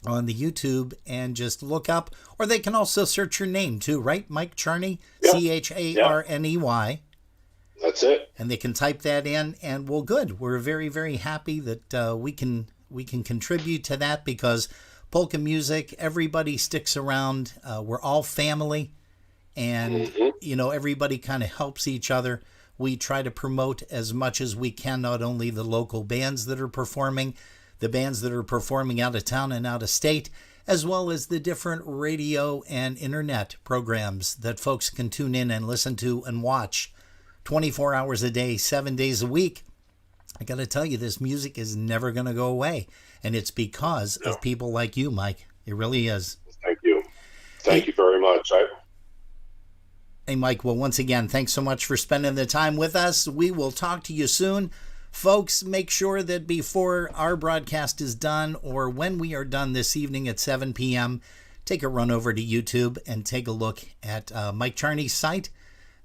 on the YouTube and just look up, or they can also search your name too, right? Mike Charney, Charney. That's it. And they can type that in, and well, good. We're very, very happy that we can contribute to that, because polka music, everybody sticks around. We're all family, and you know, everybody kind of helps each other. We try to promote as much as we can, not only the local bands that are performing, the bands that are performing out of town and out of state, as well as the different radio and internet programs that folks can tune in and listen to and watch 24 hours a day, 7 days a week. I got to tell you, this music is never going to go away. And it's because of people like you, Mike. It really is. Thank you. Thank you very much. Hey, Mike, well, once again, thanks so much for spending the time with us. We will talk to you soon. Folks, make sure that before our broadcast is done, or when we are done this evening at 7 p.m., take a run over to YouTube and take a look at Mike Charney's site,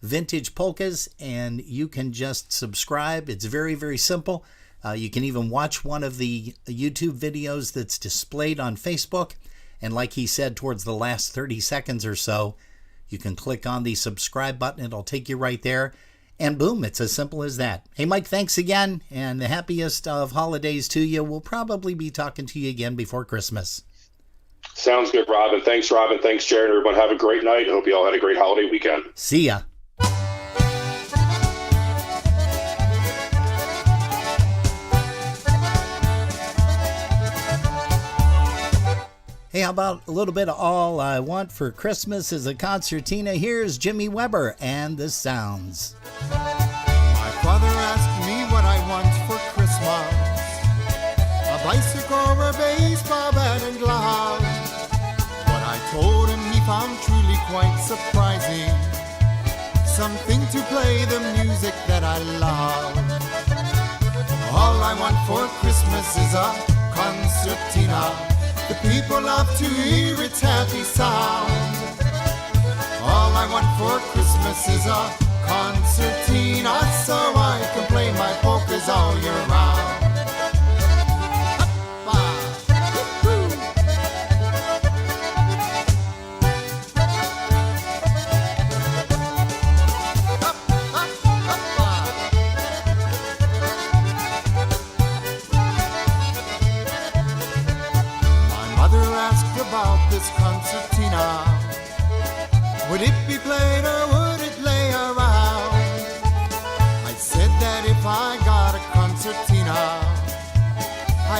Vintage Polkas, and you can just subscribe. It's very, very simple. You can even watch one of the YouTube videos that's displayed on Facebook. And like he said, towards the last 30 seconds or so, you can click on the subscribe button. It'll take you right there. And boom, it's as simple as that. Hey, Mike, thanks again. And the happiest of holidays to you. We'll probably be talking to you again before Christmas. Sounds good, Robin. Thanks, Jared. Everyone have a great night. I hope you all had a great holiday weekend. See ya. Hey, how about a little bit of All I Want for Christmas is a Concertina? Here's Jimmy Weber and the Sounds. My father asked me what I want for Christmas, a bicycle, a baseball bat and glove. What I told him he found truly quite surprising, something to play the music that I love. All I want for Christmas is a concertina. The people love to hear its happy sound. All I want for Christmas is a concertina, so I can play my polkas all year round.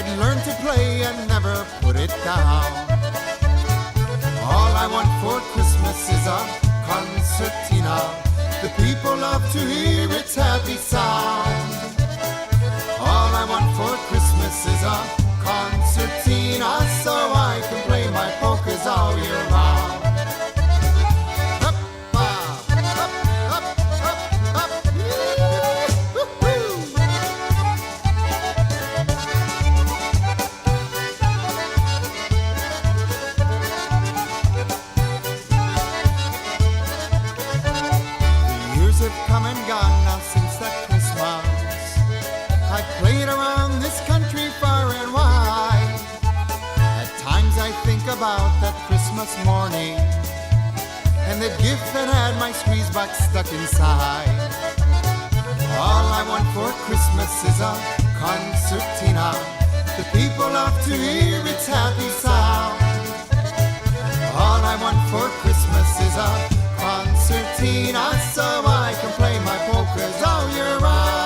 I'd learn to play and never put it down. All I want for Christmas is a concertina. The people love to hear its happy sound. All I want for Christmas is a concertina, so I can play my polkas all year round. Come and gone now since that Christmas. I've played around this country far and wide. At times I think about that Christmas morning and the gift that had my squeeze box stuck inside. All I want for Christmas is a concertina. The people love to hear its happy sound. All I want for Christmas is a concertina, so I can play my polkas all year round.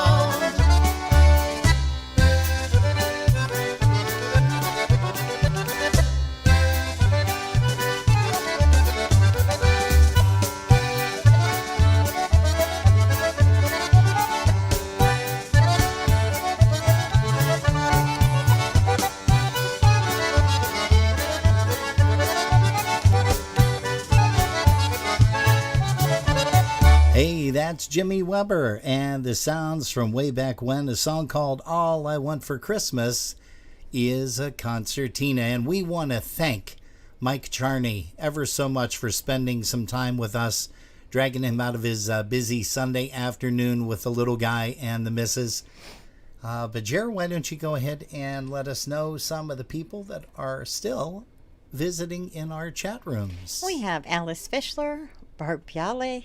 Hey, that's Jimmy Weber and the sounds from way back when. A song called All I Want for Christmas is a concertina. And we want to thank Mike Charney ever so much for spending some time with us, dragging him out of his busy Sunday afternoon with the little guy and the missus. But Jared, why don't you go ahead and let us know some of the people that are still visiting in our chat rooms. We have Alice Fischler, Barb Piale,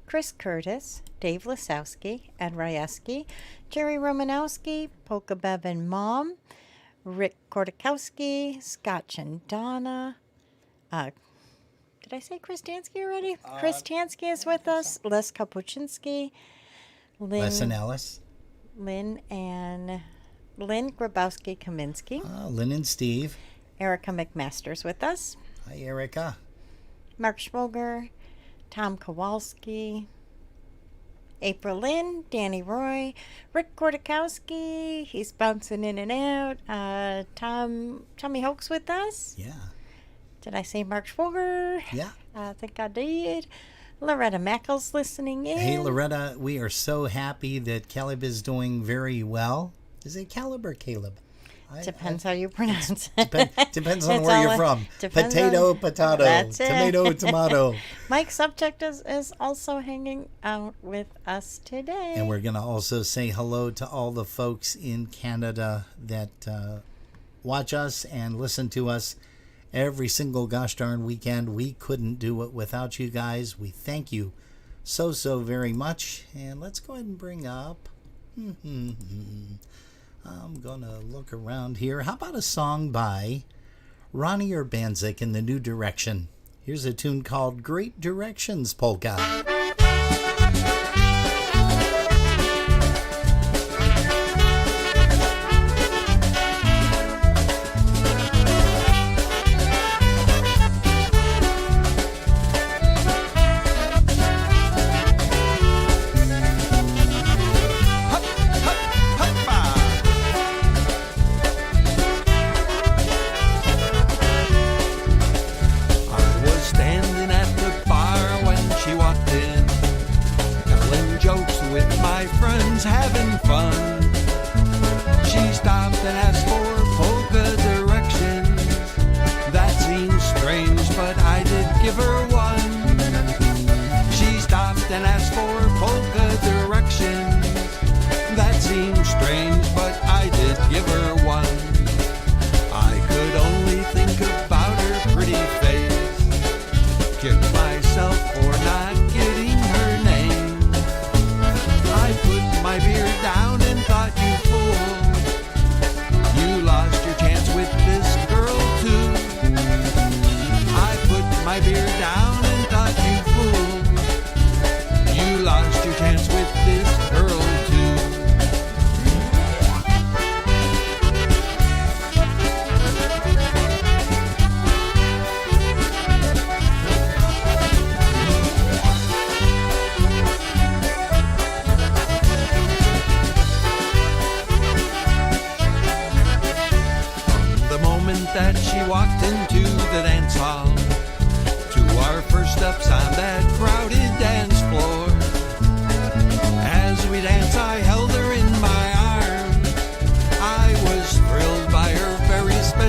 Chris Curtis, Dave Lasowski, Ed Ryeski, Jerry Romanowski, Polka Bev and Mom, Rick Kordakowski, Scotch and Donna. Did I say Chris Tansky already? Chris Tansky is with us. Les Kapuczynski, Les and Alice. Lynn Grabowski-Kaminsky. Lynn and Steve. Erica McMaster's with us. Hi, Erica. Mark Schmoger, Tom Kowalski, April Lynn, Danny Roy, Rick Kordakowski, he's bouncing in and out. Tommy Hoax with us. Yeah. Did I say Mark Schmoger? Yeah. I think I did. Loretta Mackles listening in. Hey, Loretta, we are so happy that Caleb is doing very well. Is it Caleb or Caleb? Depends how you pronounce it. Depends on where you're from. Potato, potato, That's it. tomato, tomato. Mike Subject is also hanging out with us today. And we're going to also say hello to all the folks in Canada that watch us and listen to us every single gosh darn weekend. We couldn't do it without you guys. We thank you so very much. And let's go ahead and bring up... I'm going to look around here. How about a song by Ronnie Urbanzik in the New Direction? Here's a tune called Great Directions Polka. Having fun. She stopped and asked for polka directions. That seemed strange, but I did give her one. She stopped and asked for polka directions. That seemed strange, but I did give her one. I could only think about her pretty face. Kick myself for not getting her name. I put my beer down and thought, you fool, you lost your chance with this girl too. I put my beer down and thought, you fool, you lost your chance with this girl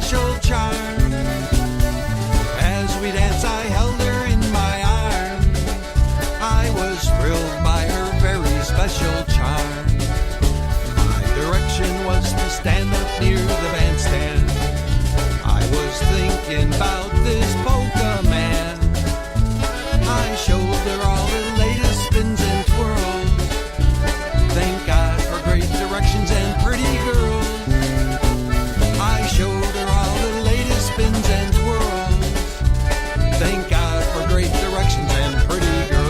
special charm. As we danced, I held her in my arms. I was thrilled by her very special charm. My direction was to stand up near the bandstand. I was thinking about this polka man. I showed her all the latest spins and twirls. Thank God for great directions and pretty girls. I showed her all the latest spins and twirls. Thank God for great directions and pretty girls.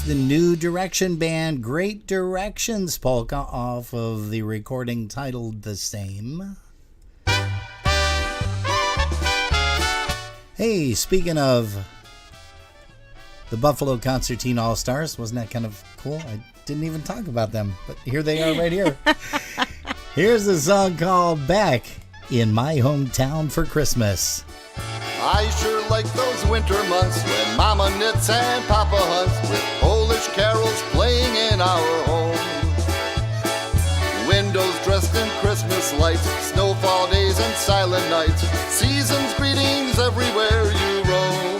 The New Direction Band, Great Directions polka, off of the recording titled the same. Hey, speaking of the Buffalo Concertina All-Stars, wasn't that kind of cool? I didn't even talk about them, but here they are right here. Here's a song called Back in My Hometown for Christmas. I sure like those winter months when Mama knits and Papa hunts, with Polish carols playing in our home. Windows dressed in Christmas lights, snowfall days and silent nights, season's greetings everywhere you roam.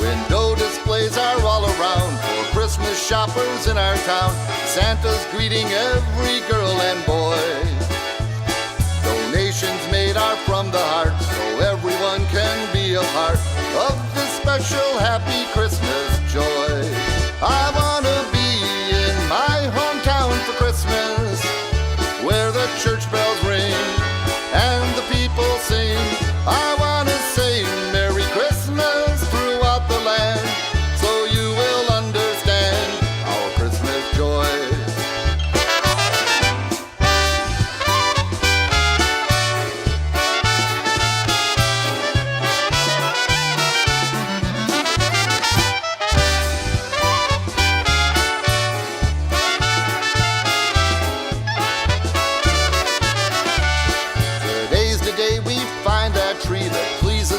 Window displays are all around for Christmas shoppers in our town. Santa's greeting every girl and boy. Donations made are from the heart, so everyone can be a part of this special happy Christmas joy. I wanna be in my hometown for Christmas, where the church bells ring and the people sing. I wanna say Merry Christmas throughout the land, so you will understand our Christmas joy.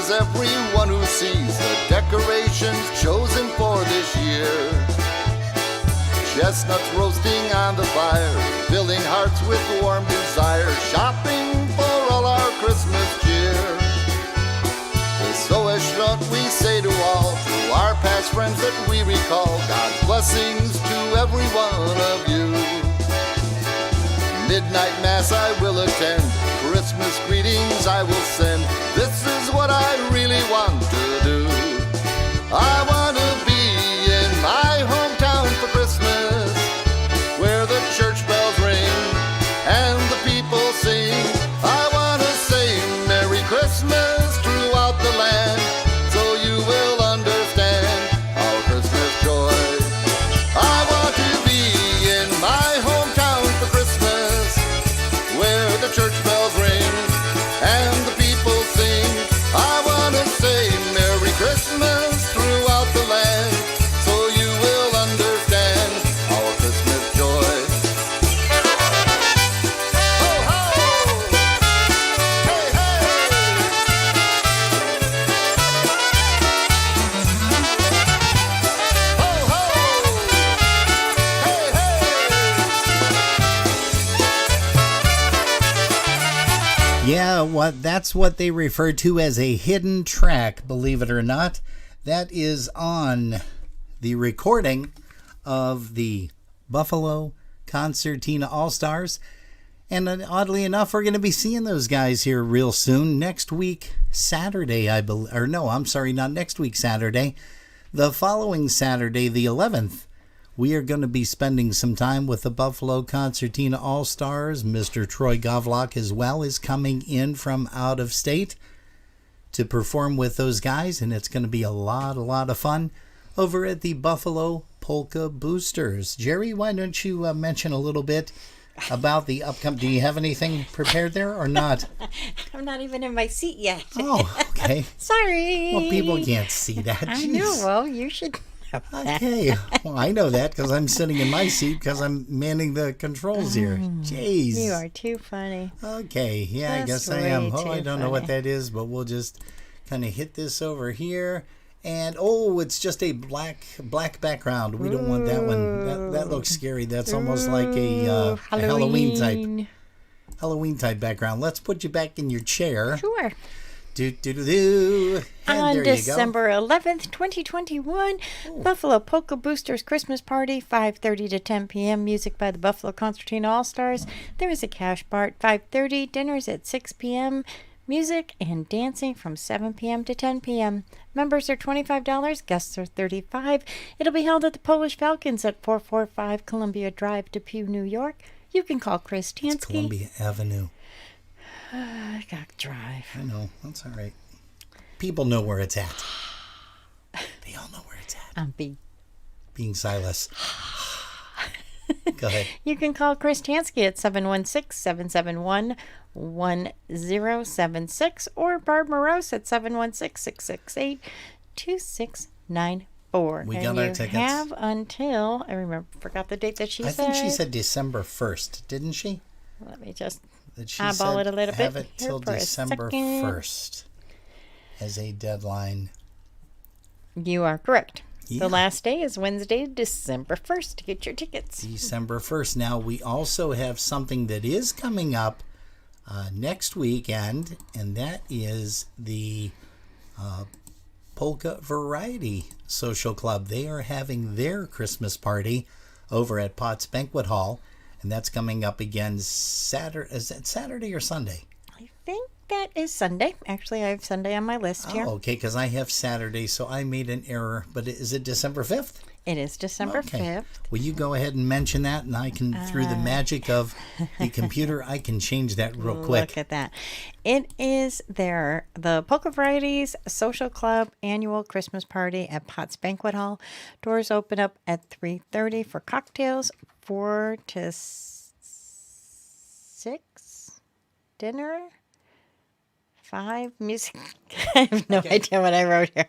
Everyone who sees the decorations chosen for this year. Chestnuts roasting on the fire, filling hearts with warm desire, shopping for all our Christmas cheer. So as shrunk we say to all, to our past friends that we recall, God's blessings to every one of you. Midnight Mass I will attend, Christmas greetings I will send. This is what I really want to do. I want to be in my hometown for Christmas, where the church bells ring and the people sing. I want to say Merry Christmas throughout the land, so you will understand our Christmas joy. I want to be in my hometown for Christmas, where the church bells ring and the people sing. I want to say Merry Christmas throughout the land, so you will understand our Christmas joy. Ho, ho! Hey, hey! Ho, ho! Hey, hey! Yeah, that's what they refer to as a hidden track, believe it or not. That is on the recording of the Buffalo Concertina All-Stars. And oddly enough, we're going to be seeing those guys here real soon. Next week, Saturday, I believe. Or no, I'm sorry, not next week, Saturday. The following Saturday, the 11th, we are going to be spending some time with the Buffalo Concertina All-Stars. Mr. Troy Govlock as well is coming in from out of state to perform with those guys, and it's going to be a lot of fun over at the Buffalo Polka Boosters. Jerry, why don't you mention a little bit about the upcoming... Do you have anything prepared there or not? I'm not even in my seat yet. Oh, okay. Sorry. Well, people can't see that. I know. Well, you should... Okay. Well, I know that because I'm sitting in my seat because I'm manning the controls here. Jeez. You are too funny. Okay. Yeah, I guess I am. Oh, I don't know what that is, but we'll just kind of hit this over here. And, it's just a black background. We don't want that one. That looks scary. That's almost like a Halloween type background. Let's put you back in your chair. Sure. And on December 11th, 2021, Buffalo Polka Boosters Christmas Party, 5:30 to 10 p.m. Music by the Buffalo Concertina All-Stars. There is a cash bar at 5:30. Dinners at 6 p.m. Music and dancing from 7 p.m. to 10 p.m. Members are $25. Guests are $35. It'll be held at the Polish Falcons at 445 Columbia Drive, Depew, New York. You can call Chris Tansky. It's Columbia Avenue. I got to drive. I know. That's all right. People know where it's at. They all know where it's at. I'm being Silas. Go ahead. You can call Chris Tansky at 716-771-1076 or Barb Morose at 716-668-2694. We got our tickets. You have until, forgot the date that she said. I think she said December 1st, didn't she? Let me just eyeball it a little bit. Have it till December 1st as a deadline. You are correct. Yeah. The last day is Wednesday, December 1st to get your tickets. December 1st. Now, we also have something that is coming up next weekend, and that is the Polka Variety Social Club. They are having their Christmas party over at Potts Banquet Hall, and that's coming up again Saturday. Is that Saturday or Sunday? I think that is Sunday. Actually, I have Sunday on my list here. Oh, okay, because I have Saturday, so I made an error. But is it December 5th? It is December 5th. Will you go ahead and mention that, and I can, through the magic of the computer, I can change that real quick. Look at that. It is the Polka Varieties Social Club annual Christmas party at Potts Banquet Hall. Doors open up at 3:30 for cocktails, 4 to 6 dinner, 5 music. I have no idea what I wrote here.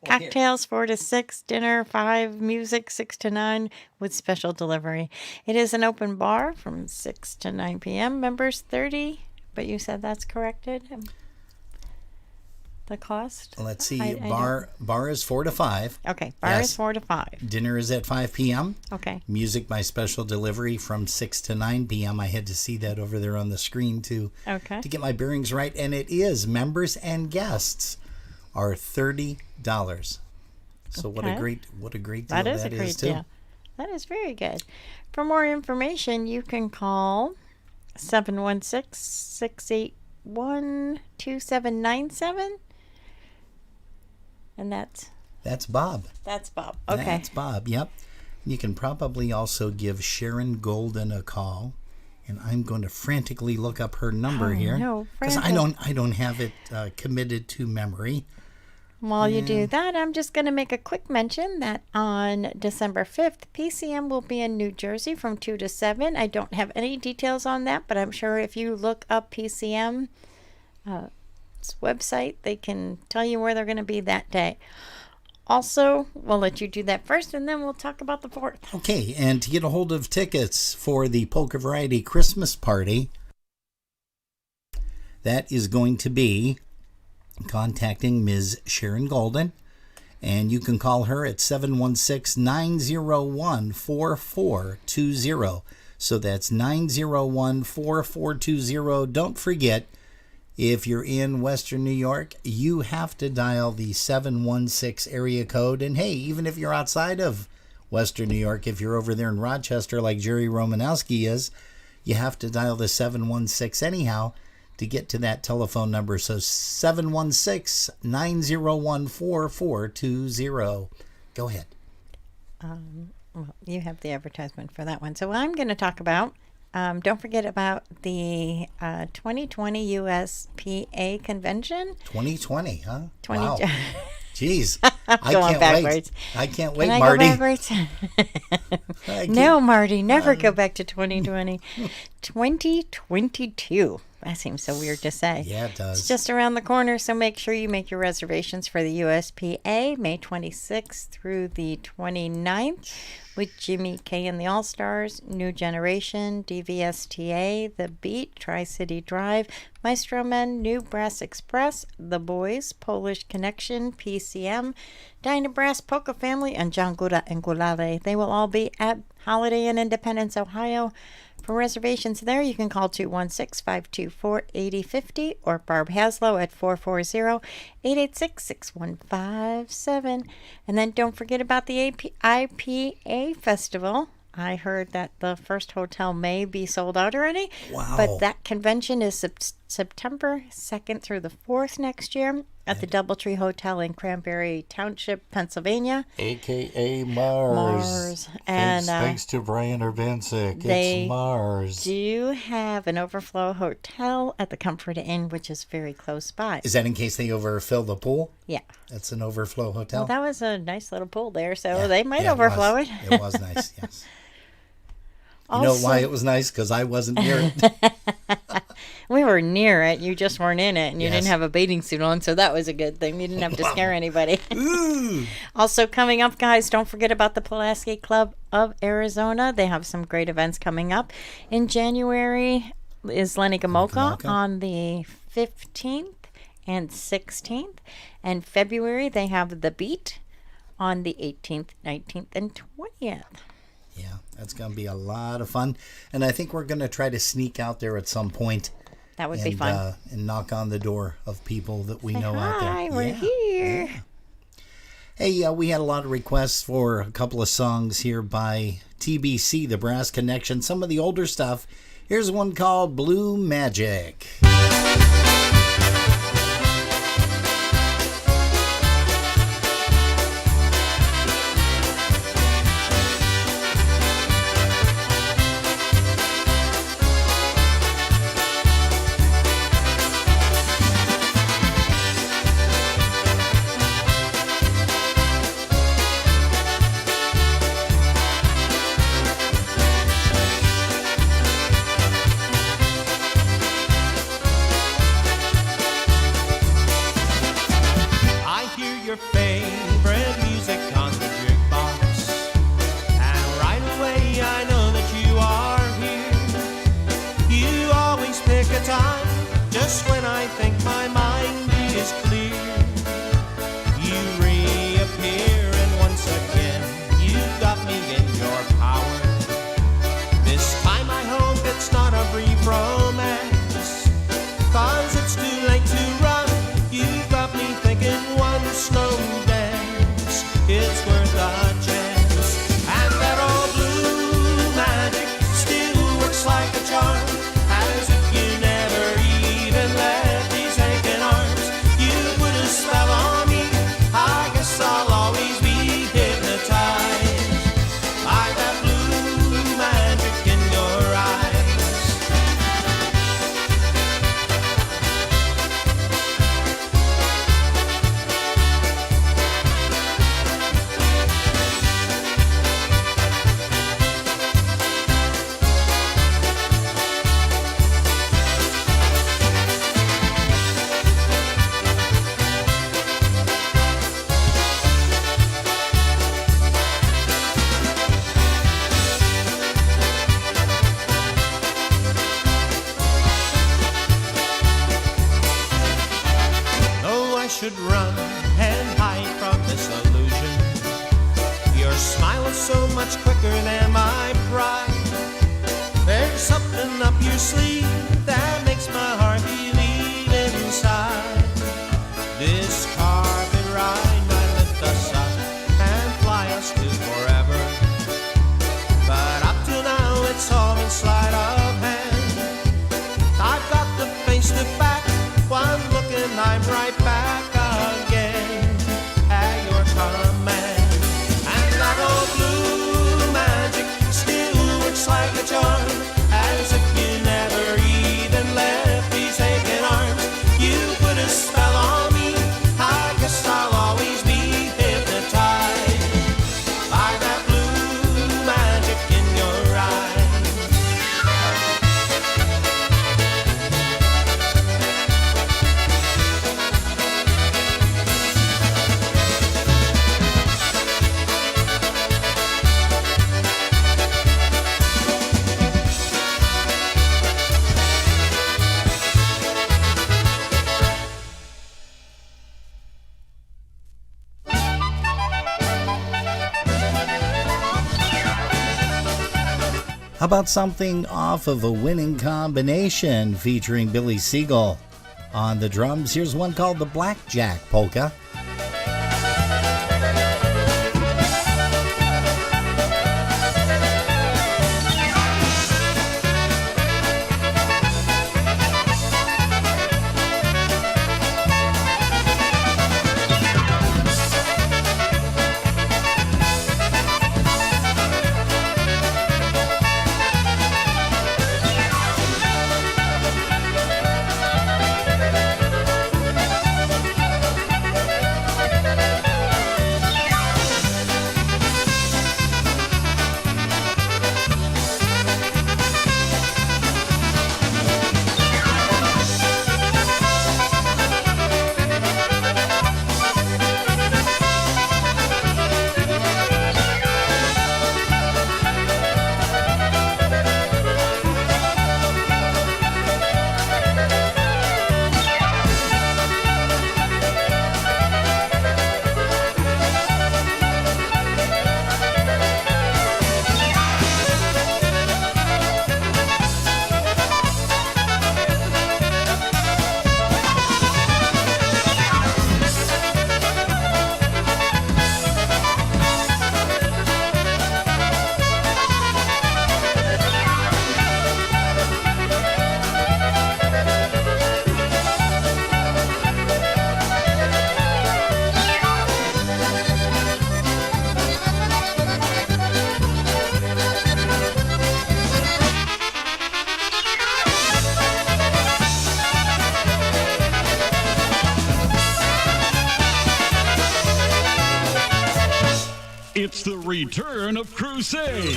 Cocktails 4 to 6, dinner 5, music 6 to 9 with special delivery. It is an open bar from 6 to 9 p.m. Members 30, but you said that's corrected. The cost? Let's see. Bar is 4 to 5. Okay, bar is 4 to 5. Dinner is at 5 p.m. Okay. Music by special delivery from 6 to 9 p.m. I had to see that over there on the screen to get my bearings right. And it is members and guests are $30. So what a great deal that is, a great too. Deal. That is very good. For more information, you can call 716-681-2797. And that's Bob. That's Bob. Okay. That's Bob. Yep. You can probably also give Sharon Golden a call, and I'm going to frantically look up her number here because I don't have it committed to memory. While you do that, I'm just going to make a quick mention that on December 5th, PCM will be in New Jersey from 2 to 7. I don't have any details on that, but I'm sure if you look up PCM's website, they can tell you where they're going to be that day. Also, we'll let you do that first, and then we'll talk about the 4th. Okay, and to get a hold of tickets for the Polka Variety Christmas Party, that is going to be contacting Ms. Sharon Golden, and you can call her at 716-901-4420. So that's 901-4420. Don't forget, if you're in Western New York, you have to dial the 716 area code. And hey, even if you're outside of Western New York, if you're over there in Rochester like Jerry Romanowski is, you have to dial the 716 anyhow. to get to that telephone number. So 716-901-4420. Go ahead. Well, you have the advertisement for that one. So I'm going to talk about, don't forget about the 2020 USPA convention. 2020, huh? 20. Wow. Jeez. I'm going backwards. I can't wait, Can Marty. I go backwards? No, Marty, never go back to 2020. 2022. That seems so weird to say. Yeah, it does. It's just around the corner, so make sure you make your reservations for the USPA May 26th through the 29th with Jimmy K and the All-Stars, New Generation, DVSTA, The Beat, Tri-City Drive, Maestro Men, New Brass Express, The Boys, Polish Connection, PCM, Dyna Brass, Polka Family, and John Gura and Gulale. They will all be at Holiday Inn Independence, Ohio. For reservations there, you can call 216-524-8050 or Barb Haslow at 440-886-6157. And then don't forget about the IPA Festival. I heard that the first hotel may be sold out already. Wow. But that convention is September 2nd through the 4th next year at the Doubletree Hotel in Cranberry Township, Pennsylvania. AKA Mars. And thanks to Brian Urbancic. It's Mars. Do have an overflow hotel at the Comfort Inn, which is very close by. Is that in case they overfill the pool? Yeah. That's an overflow hotel? Well, that was a nice little pool there, so they might overflow it. It was nice, yes. You know why it was nice? Because I wasn't near it. We were near it. You just weren't in it, and you Yes. didn't have a bathing suit on, so that was a good thing. You didn't have to scare anybody. Also coming up, guys, don't forget about the Pulaski Club of Arizona. They have some great events coming up. In January is Lenny Gomulka on the 15th and 16th. And February, they have The Beat on the 18th, 19th, and 20th. Yeah, that's going to be a lot of fun. And I think we're going to try to sneak out there at some point. That would be fun. And knock on the door of people that we know out there. Hi, we're here. Yeah. Hey, we had a lot of requests for a couple of songs here by TBC, the Brass Connection. Some of the older stuff. Here's one called Blue Magic. I hear your favorite music on the jukebox, and right away I know that you are here. You always pick a time just when I think my mind is clear. You reappear and once again you got me in your power. This time I hope it's not a brief romance, 'cause it's too late to run. You got me thinking one slow dance is worth a chance. And that old blue magic still works like a charm, as if you never even left these aching arms. You put a spell on me, I guess I'll always be hypnotized by that blue magic in your eyes. Oh, I should run and hide from this illusion. Your smile is so much quicker than my pride. There's something up your sleeve that makes my heart believe inside. This carpet ride might lift us up and fly us to forever, but up till now it's all been sleight of hand. I've got the face to How about something off of A Winning Combination featuring Billy Siegel on the drums? Here's one called the Blackjack Polka. It's the return of Crusade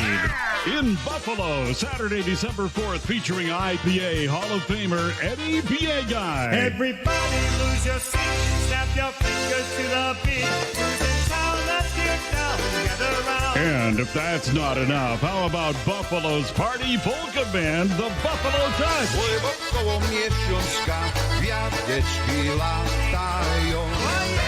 in Buffalo, Saturday, December 4th, featuring IPA Hall of Famer Eddie Biegai. Everybody lose your seat, snap your fingers to the beat. Who's in town? Let's get down, gather round. And if that's not enough, how about Buffalo's party polka band, the Buffalo Touch? Koło miesiączka, gwiazdeczki latają.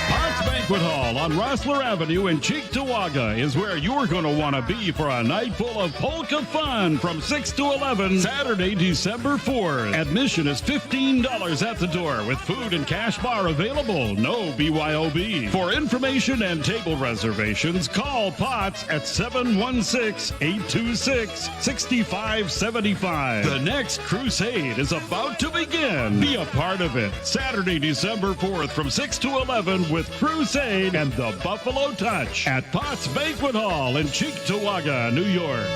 Potts Banquet Hall on Rossler Avenue in Cheektowaga is where you're going to want to be for a night full of polka fun from 6 to 11, Saturday, December 4th. Admission is $15 at the door with food and cash bar available. No BYOB. For information and table reservations, call Potts at 716-826-6575. The next crusade is about to begin. Be a part of it. Saturday, December 4th from 6 to 11 with Crusade and the Buffalo Touch at Potts Banquet Hall in Cheektowaga, New York.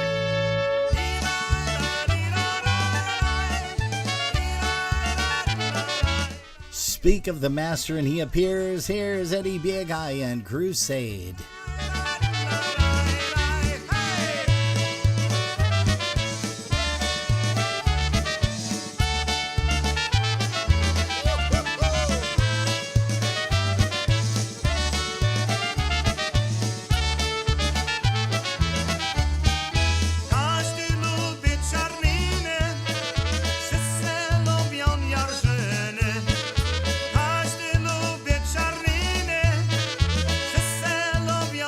Speak of the master and he appears. Here's Eddie Biegai and Crusade. Każdy lubi czarniny, wszyscy lubią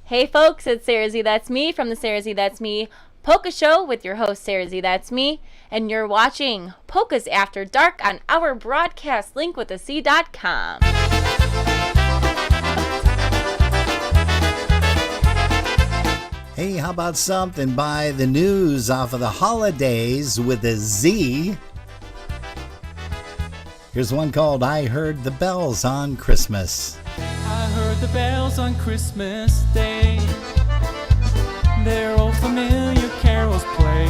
Hey folks, it's Sarah Z That's Me from the Sarah Z That's Me Polka Show with your host Sarah Z That's Me, and you're watching Polkas After Dark on our broadcast link with C.com. Hey, how about something by the news off of the holidays with a Z? Here's one called I Heard the Bells on Christmas. I heard the bells on Christmas Day. Their old familiar carols play,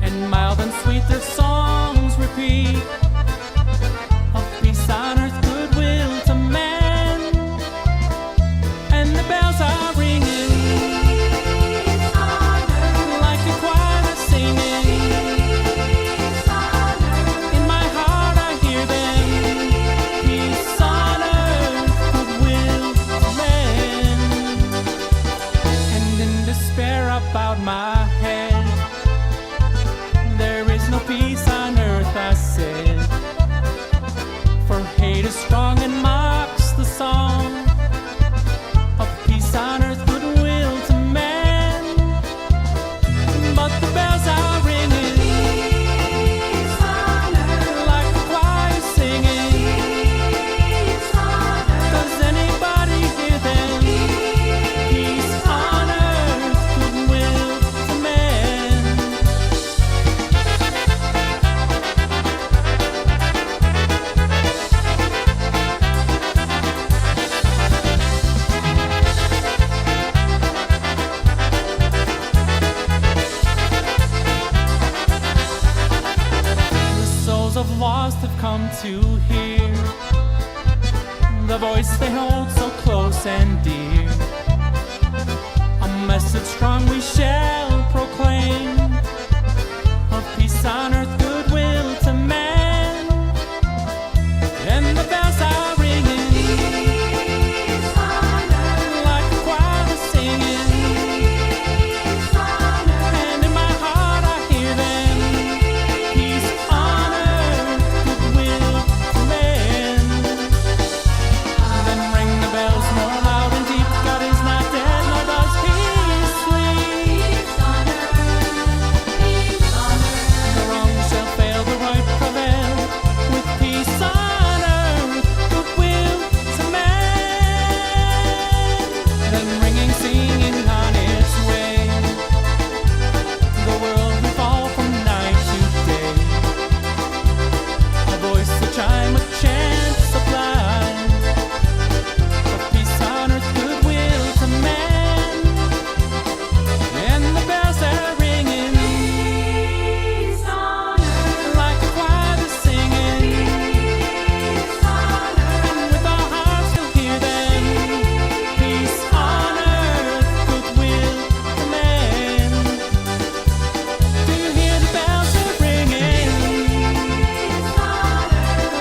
and mild and sweet their songs repeat, of peace on earth, goodwill to man. And the bells are ringing like a choir that's singing. In my heart I hear them, peace on earth, goodwill to man. And in despair about my head, there is no peace on earth, I said, for hate is strong and mocks the song of peace on earth, goodwill to man. But the bells are ringing like the choir singing. Does anybody hear them? Peace on earth, goodwill to man. The souls of lost have come to hear the voice they hold so close and dear. A message strong we shall proclaim, of peace on earth, goodwill to man. And the bells are ringing like a choir is singing. And in my heart I hear them, peace on earth, goodwill to man. Then ring the bells more loud and deep. God is not dead, nor does he sleep. The wrong shall fail, the right prevail, with peace on earth, goodwill to man. Then ringing, singing on its way, the world will fall from night to day. A voice, a chime, a chant sublime, of peace on earth, goodwill to man. And the bells are ringing like a choir that's singing. And with our hearts we'll hear them, peace on earth, goodwill to man. Do you hear the bells are ringing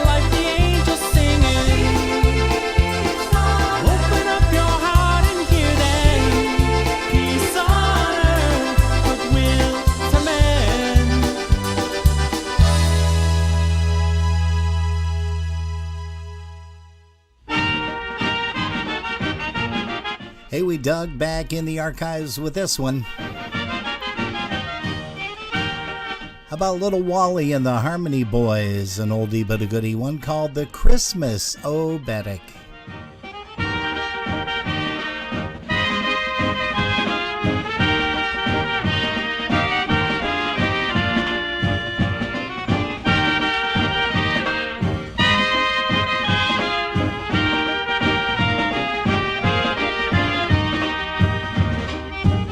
like the angels singing? Open up your heart and hear them, peace on earth, goodwill to man. Hey, we dug back in the archives with this one. How about Little Wally and the Harmony Boys, an oldie but a goodie one called The Christmas Obedic.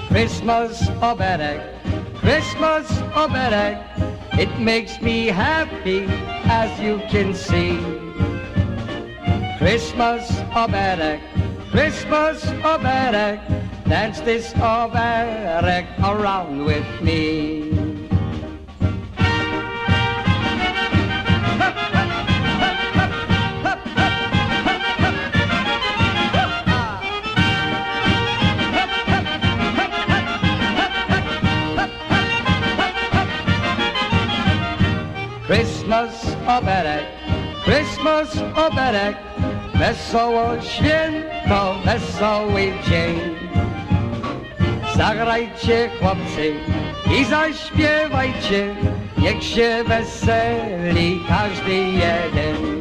Christmas Obedic, Christmas Obedic, it makes me happy as you can see. Christmas Obedic, Christmas Obedic, dance this Obedic around with me. Christmas Obedic, Christmas Obedic, Wesoło święto, wesoły dzień. Zagrajcie chłopcy i zaśpiewajcie, niech się weseli każdy jeden.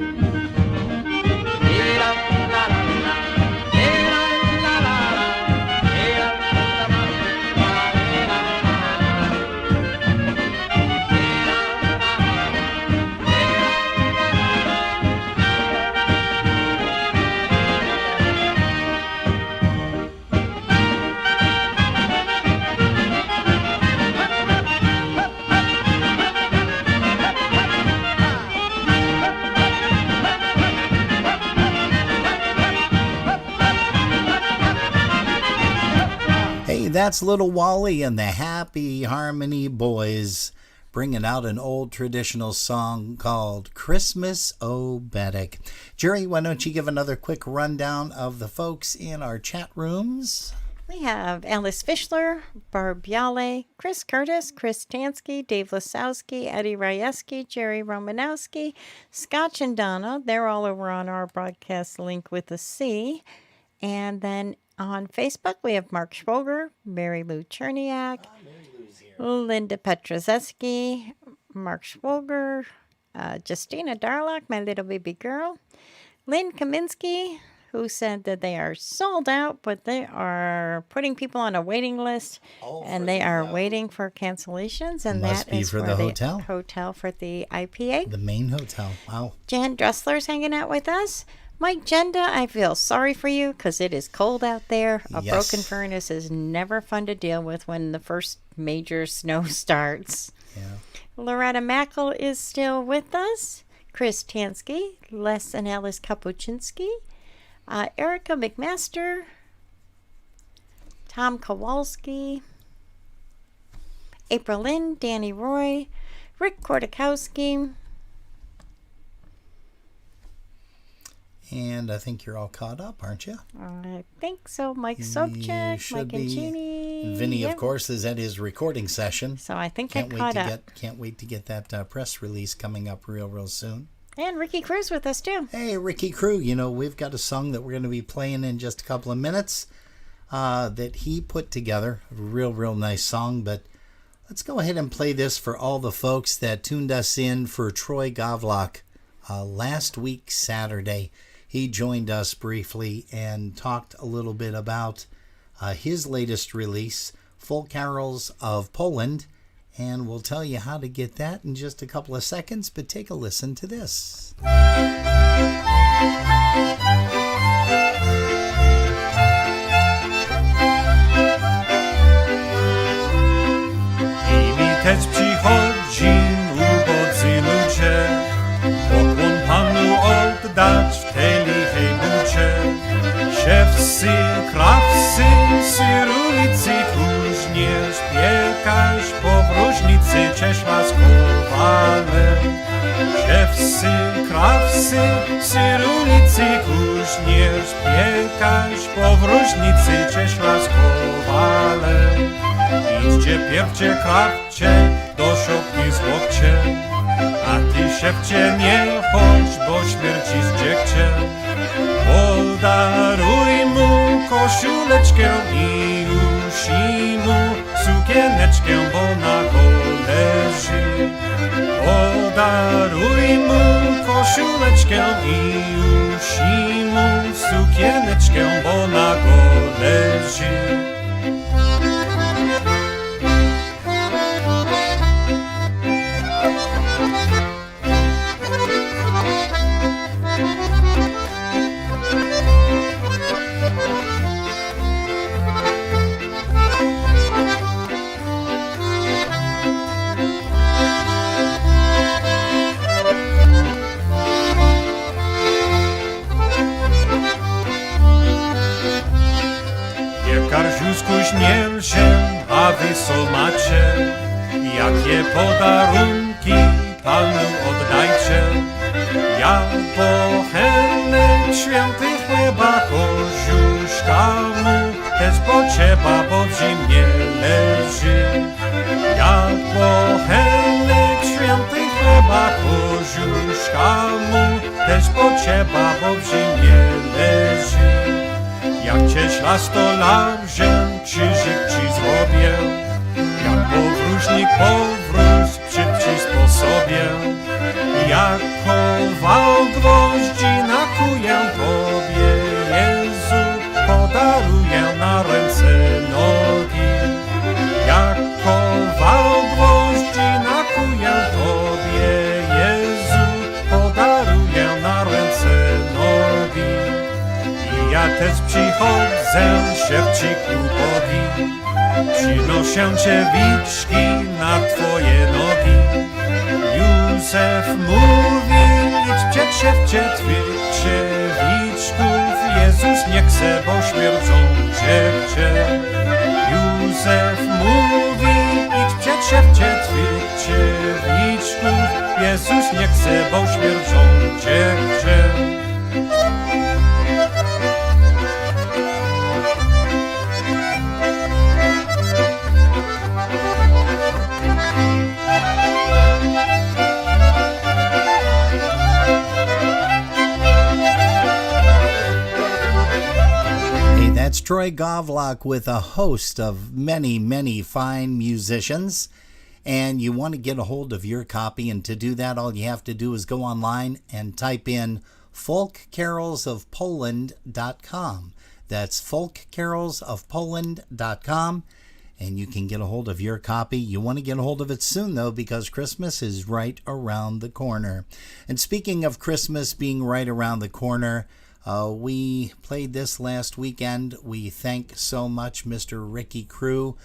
That's Little Wally and the Happy Harmony Boys bringing out an old traditional song called Christmas O Bedek. Jerry, why don't you give another quick rundown of the folks in our chat rooms? We have Alice Fischler, Barb Yale, Chris Curtis, Chris Tansky, Dave Lasowski, Eddie Ryeski, Jerry Romanowski, Scotch and Donna. They're all over on our broadcast link with a C. And then on Facebook, we have Mark Schwoger, Mary Lou Cherniak, Linda Petrozeski, Mark Schwoger, Justina Darlock, my little baby girl, Lynn Kaminsky, who said that they are sold out, but they are putting people on a waiting list, and they are waiting for cancellations, and Must that be is for for the hotel. hotel for the IPA. The main hotel. Wow. Jan Dressler's hanging out with us. Mike Genda, I feel sorry for you because it is cold out there. A Yes. broken furnace is never fun to deal with when the first major snow starts. Yeah. Loretta Mackel is still with us. Chris Tansky, Les and Alice Kapuczynski, Erica McMaster, Tom Kowalski, April Lynn, Danny Roy, Rick Kordakowski. And I think you're all caught up, aren't you? I think so. Mike You Sobchak, should Mike be. Ancini. Vinny, Yep. of course, is at his recording session. So I think Can't I wait caught to up. Can't wait to get that press release coming up real soon. And Ricky Cruz with us too. Hey, Ricky Crew, you know, we've got a song that we're going to be playing in just a couple of minutes that he put together. A real nice song, but let's go ahead and play this for all the folks that tuned us in for Troy Govlock last week, Saturday. He joined us briefly and talked a little bit about his latest release, Full Carols of Poland, and we'll tell you how to get that in just a couple of seconds, but take a listen to this. I mi też przychodzi ubodzy ludzie, pokłon Panu oddać w tej lichej bucie. Siewscy, krawscy, syrulicy, kuźnie, śpiekaś po wróżnicy, cieśla z kowalem. Siewscy, krawscy, syrulicy, kuźnie, śpiekaś po wróżnicy, cieśla z kowalem. Idźcie, piewcie, krawcie, do szopki złokcie, a ty siewcie nie chodź, bo śmierci zdziekcie. Podaruj mu koszuleczkę i usi mu sukieneczkę, bo na go leży. Podaruj mu koszuleczkę i usi mu sukieneczkę, bo na go leży. Śmiel się, a wy co macie? Jakie podarunki Panu oddajcie? Ja pochenek święty chleba koziuszka mu też pocieba, bo w zimnie leży. Ja pochenek święty chleba koziuszka mu też też pocieba, bo w zimie leży. Jak cię szlastolarzem krzyżyk ci zrobię, jak powróżnik powróż przy sposobie. Jak kował gwoździ nakuję Tobie, Jezu, podaruję na ręce nogi. Jak kował gwoździ nakuję Tobie, Jezu, podaruję na ręce nogi. I ja też przychodzę, szewczyku Bogi, przynoszę Cię na Twoje nogi. Józef mówi, idź przed szewcze twych krzewiczków, Jezus nie chce, bo śmierdzą dziewczę. Józef mówi, idź przed szewcze twych krzewiczków, Jezus nie chce, bo śmierdzą dziewczę. That's Troy Govlock with a host of many, many fine musicians. And you want to get a hold of your copy. And to do that, all you have to do is go online and type in folkcarolsofpoland.com. That's folkcarolsofpoland.com. And you can get a hold of your copy. You want to get a hold of it soon, though, because Christmas is right around the corner. And speaking of Christmas being right around the corner, we played this last weekend. We thank so much Mr. Ricky Crew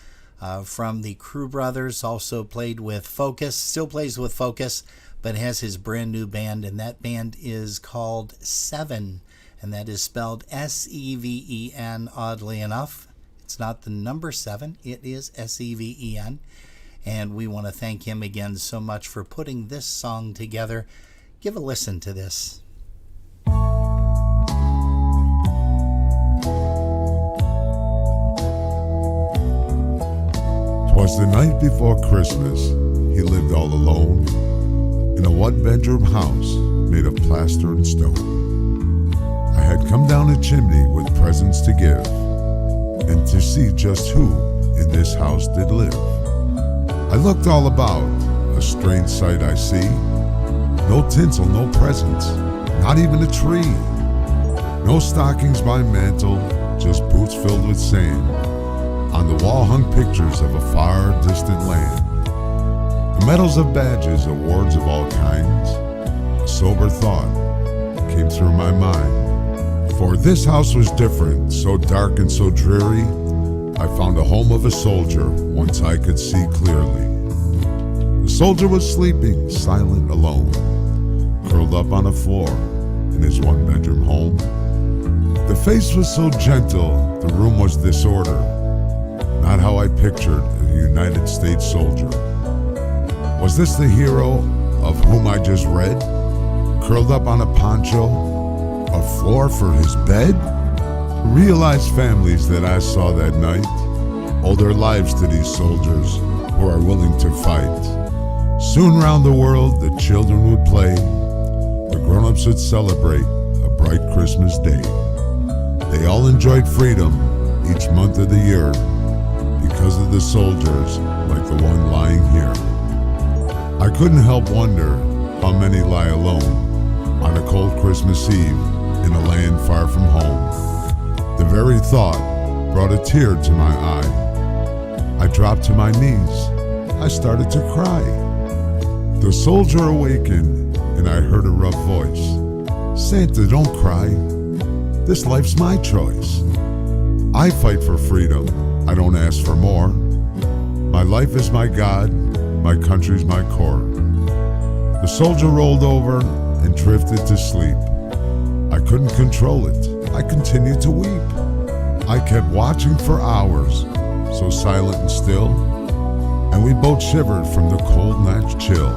from the Crew Brothers. Also played with Focus, still plays with Focus, but has his brand new band, and that band is called Seven, and that is spelled S-E-V-E-N, oddly enough. It's not the number 7, it is S-E-V-E-N, and we want to thank him again so much for putting this song together. Give a listen to this. 'Twas the night before Christmas. He lived all alone in a one-bedroom house made of plaster and stone. I had come down a chimney with presents to give, and to see just who in this house did live. I looked all about, a strange sight I see. No tinsel, no presents, not even a tree. No stockings by mantle, just boots filled with sand. On the wall hung pictures of a far distant land. The medals of badges, awards of all kinds. A sober thought came through my mind. For this house was different, so dark and so dreary. I found a home of a soldier, once I could see clearly. The soldier was sleeping, silent, alone, curled up on a floor in his one-bedroom home. The face was so gentle, the room was disorder. Not how I pictured a United States soldier. Was this the hero of whom I just read? Curled up on a poncho, a floor for his bed? Realized families that I saw that night owe their lives to these soldiers who are willing to fight. Soon round the world the children would play, the grown-ups would celebrate a bright Christmas day. They all enjoyed freedom each month of the year, because of the soldiers like the one lying here. I couldn't help wonder how many lie alone on a cold Christmas Eve in a land far from home. The very thought brought a tear to my eye. I dropped to my knees. I started to cry. The soldier awakened and I heard a rough voice. Santa, don't cry. This life's my choice. I fight for freedom. I don't ask for more. My life is my God, my country's my core. The soldier rolled over and drifted to sleep. I couldn't control it. I continued to weep. I kept watching for hours, so silent and still, and we both shivered from the cold night's chill.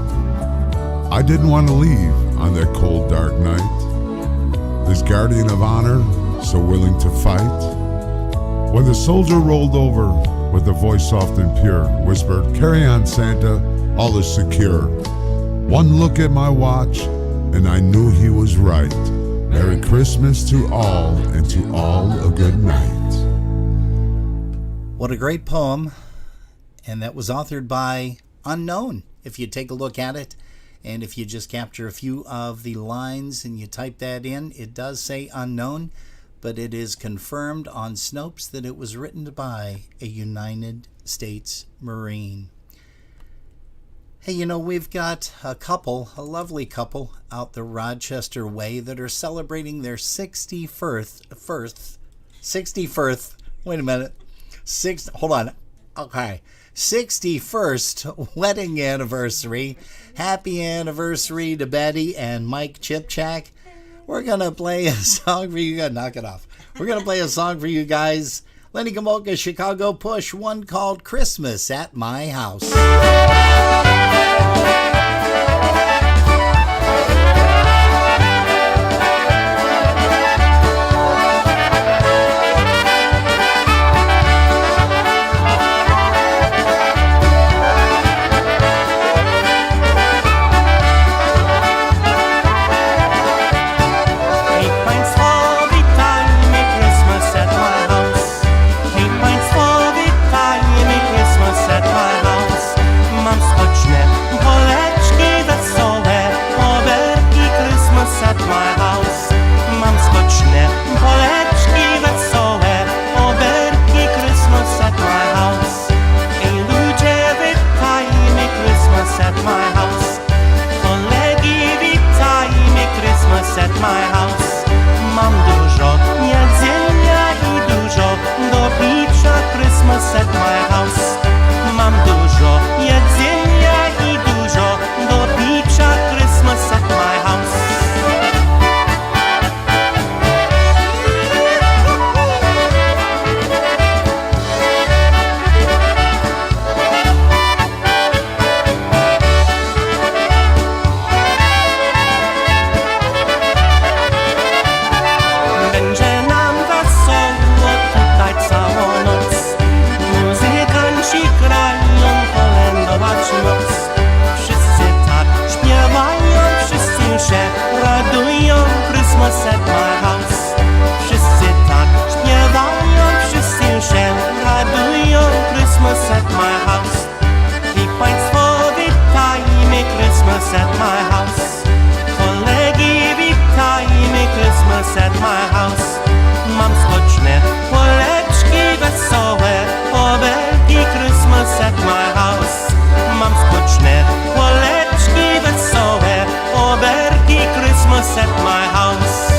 I didn't want to leave on that cold, dark night. This guardian of honor, so willing to fight. When the soldier rolled over with a voice soft and pure, whispered, "Carry on, Santa, all is secure." One look at my watch and I knew he was right. Merry Christmas to all, and to all a good night. What a great poem. And that was authored by Unknown, if you take a look at it. And if you just capture a few of the lines and you type that in, it does say Unknown, but it is confirmed on Snopes that it was written by a United States Marine. Hey, you know, we've got a lovely couple out the Rochester way that are celebrating their 61st, wait a minute, hold on, okay, 61st wedding anniversary. Happy anniversary to Betty and Mike Chipchak. We're going to play a song for you guys. Knock it off. We're going to play a song for you guys. Lenny Gomolka, Chicago Push, one called Christmas at My House. At my house mam skoczne poleczki wesołe, oberki Christmas at my house. Ej ludzie, witajmy Christmas at my house. Kolegi, witajmy Christmas at my house. Mam dużo jedzenia i dużo do picia Christmas at my house. Mam dużo jedzenia i dużo do picia Christmas at my house. Radują Christmas at my house. Wszyscy tak śpiewają, wszyscy się radują Christmas at my house. I państwo witajmy Christmas at my house. Kolegi witajmy Christmas at my house. Mam skoczne poleczki wesołe, obelgi Christmas at my house. Mam skoczne poleczki wesołe, oberki Christmas at my house.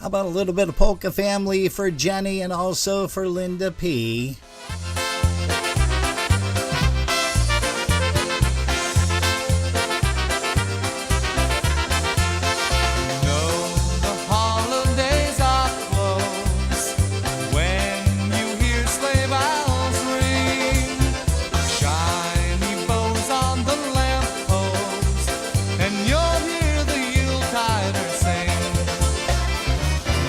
A little bit of Polka Family for Jenny and also for Linda P.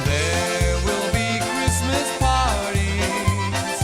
There will be Christmas parties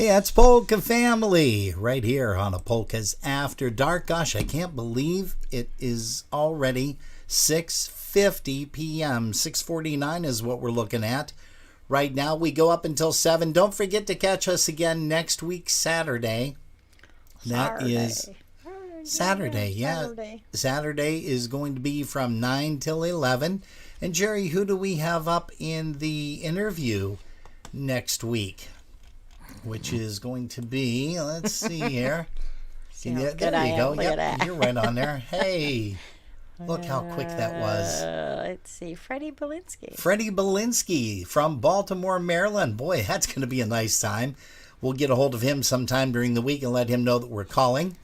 Hey, that's Polka Family right here on a Polkas After Dark. Gosh, I can't believe it is already 6:50 p.m. 6:49 is what we're looking at. Right now, we go up until 7. Don't forget to catch us again next week, Saturday. That is Saturday, yeah. Saturday is going to be from 9 till 11. And Jerry, who do we have up in the interview next week? Which is going to be, let's see here. There you go. Yep, you're right on there. Hey, look how quick that was. Let's see, Freddie Belinsky. Freddie Belinsky from Baltimore, Maryland. Boy, that's going to be a nice time. We'll get a hold of him sometime during the week and let him know that we're calling.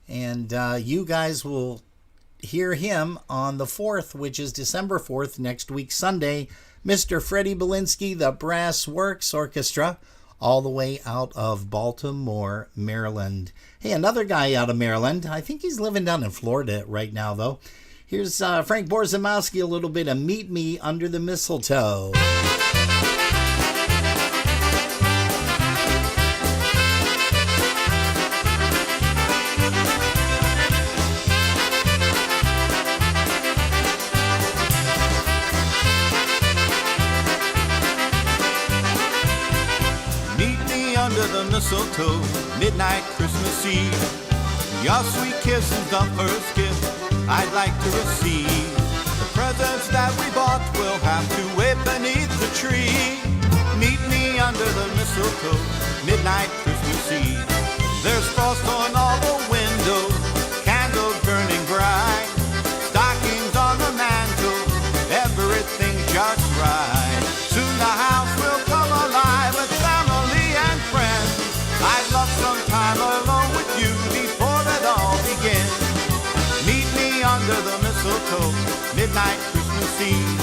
And you guys will hear him on the 4th, which is December 4th, next week, Sunday. Mr. Freddie Belinsky, the Brass Works Orchestra, all the way out of Baltimore, Maryland. Hey, another guy out of Maryland. I think he's living down in Florida right now, though. Here's Frank Borzymowski, a little bit of Meet Me Under the Mistletoe. Under the mistletoe, midnight Christmas Eve. Your sweet kiss is the first gift I'd like to receive. The presents that we bought will have to wait beneath the tree. Meet me under the mistletoe, midnight Christmas Eve. There's frost on all the windows, candles burning bright, stockings on the mantle, everything's just right. Soon the house will come alive with family and friends. I'd love some time alone with you before it all begins. Meet me under the mistletoe, midnight Christmas Eve.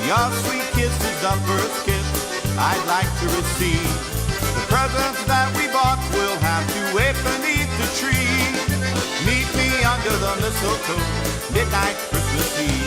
Your sweet kiss is the first gift I'd like to receive. The presents that we bought will have to wait beneath the tree. Meet me under the mistletoe, midnight Christmas Eve.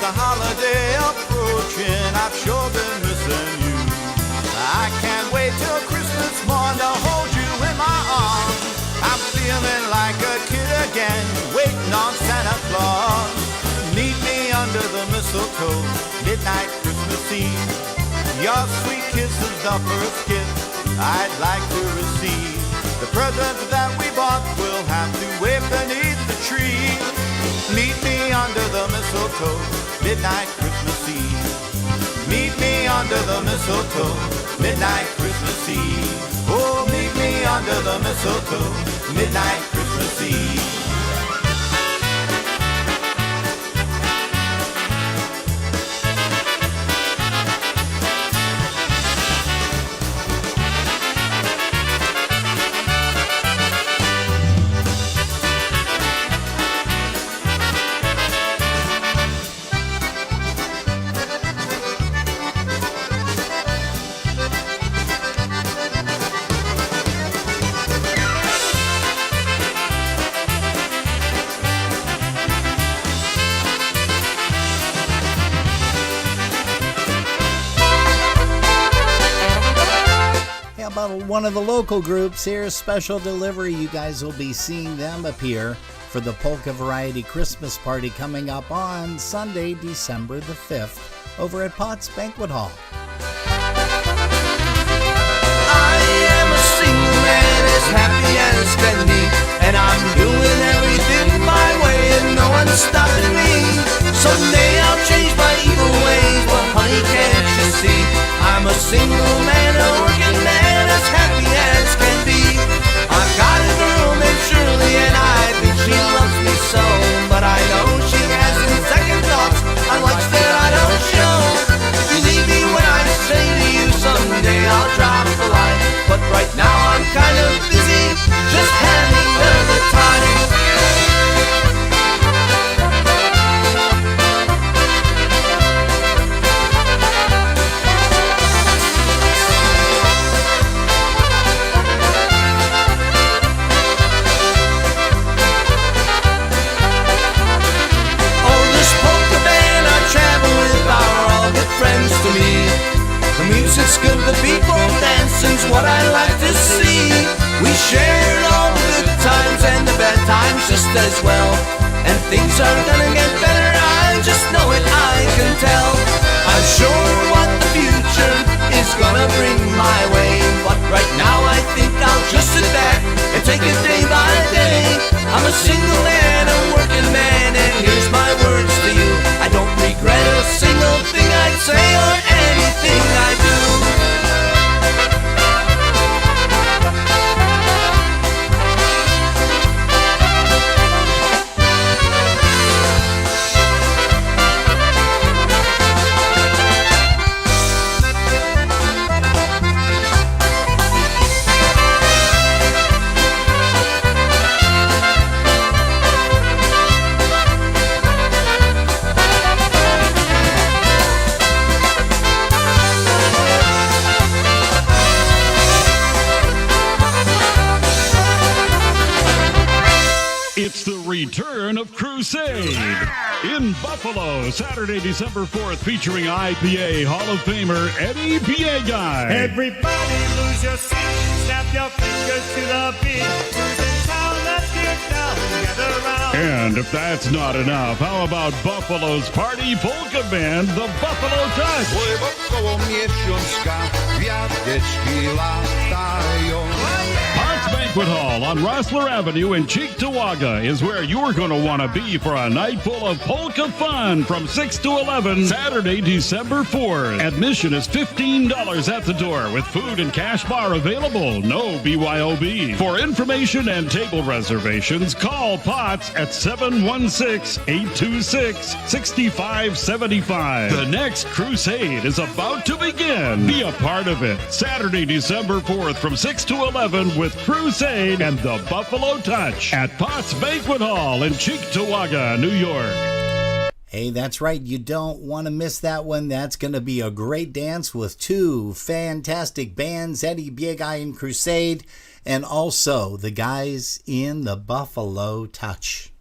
The holiday approaching, I've sure been missing you. I can't wait till Christmas morn to hold you in my arms. I'm feeling like a kid again, waiting on Santa Claus. Meet me under the mistletoe, midnight Christmas Eve. Your sweet kiss is the first gift I'd like to receive. The presents that we bought will have to wait beneath the tree. Meet me under the mistletoe, midnight Christmas Eve. Meet me under the mistletoe, midnight Christmas Eve. Oh, meet me under the mistletoe, midnight Christmas Eve. One of the local groups here, Special Delivery. You guys will be seeing them appear for the Polka Variety Christmas Party coming up on Sunday, December the 5th, over at Potts Banquet Hall. I am a single man as happy as can be, and I'm doing everything my way and no one's stopping me. Someday I'll change my evil ways, but honey, can't you see? I'm a single man, a working man, as happy as can be. I've got a girl named Shirley and I think she loves me so, but I know she has second thoughts on much that I don't show. If you leave me when I like to see. We shared all the good times and the bad times just as well. And things are gonna get better, I just know it, I can tell. I'm sure what the future is gonna bring my way, but right now I think I'll just sit back and take it day by day. I'm a single and a working man, and here's my words to you. I don't regret a single thing I'd say or anything I do. It's the return of Crusade in Buffalo, Saturday, December 4th, featuring IPA Hall of Famer Eddie Biegai. Everybody lose your seat, snap your fingers to the beat. Who's in town? Let's get down, gather round. And if that's not enough, how about Buffalo's party polka band, the Buffalo Touch? Koło miesiączka gwiazdeczki latają. Potts Banquet Hall on Rossler Avenue in Cheektowaga is where you're going to want to be for a night full of polka fun from 6 to 11, Saturday, December 4th. Admission is $15 at the door with food and cash bar available. No BYOB. For information and table reservations, call Potts at 716-826-6575. The next crusade is about to begin. Be a part of it. Saturday, December 4th from 6 to 11 with Crusade and the Buffalo Touch at Potts Banquet Hall in Cheektowaga, New York. Hey, that's right. You don't want to miss that one. That's going to be a great dance with two fantastic bands, Eddie Biegai and Crusade, and also the guys in the Buffalo Touch.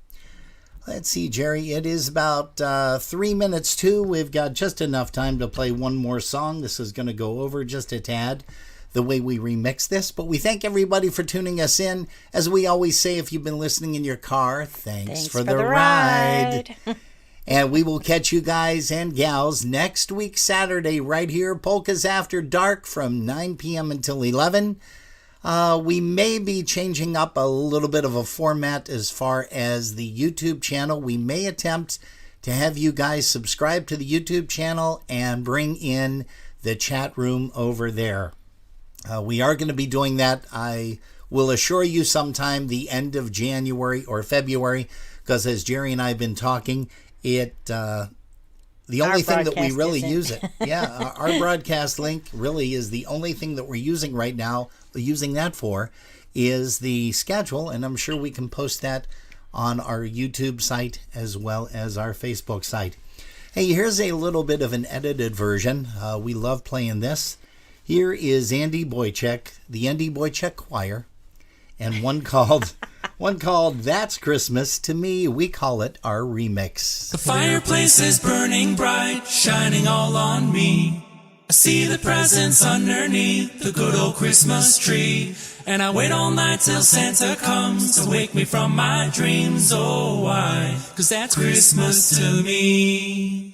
Let's see, Jerry. It is about 3 minutes to. We've got just enough time to play one more song. This is going to go over just a tad, the way we remix this. But we thank everybody for tuning us in. As we always say, if you've been listening in your car, thanks for the ride. And we will catch you guys and gals next week, Saturday, right here, Polkas After Dark from 9 p.m. until 11. We may be changing up a little bit of a format as far as the YouTube channel. We may attempt to have you guys subscribe to the YouTube channel and bring in the chat room over there. We are going to be doing that. I will assure you sometime the end of January or February, because as Jerry and I have been talking, the only thing that we really use it. Yeah, our broadcast link really is the only thing that we're using right now, using that for, is the schedule, and I'm sure we can post that on our YouTube site as well as our Facebook site. Hey, here's a little bit of an edited version. We love playing this. Here is Andy Boychek, the Andy Boychek Choir, and one called That's Christmas. To me, we call it our remix. The fireplace is burning bright, shining all on me. I see the presents underneath the good old Christmas tree. And I wait all night till Santa comes to wake me from my dreams. Oh, why? 'Cause that's Christmas to me.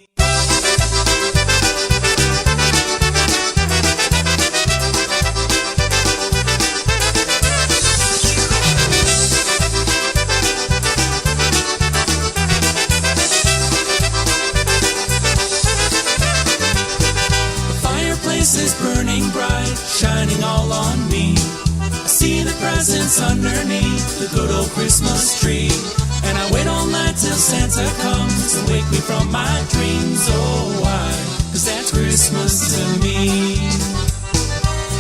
Is burning bright, shining all on me. I see the presents underneath the good old Christmas tree. And I wait all night till Santa comes to wake me from my dreams. Oh, why? 'Cause that's Christmas to me.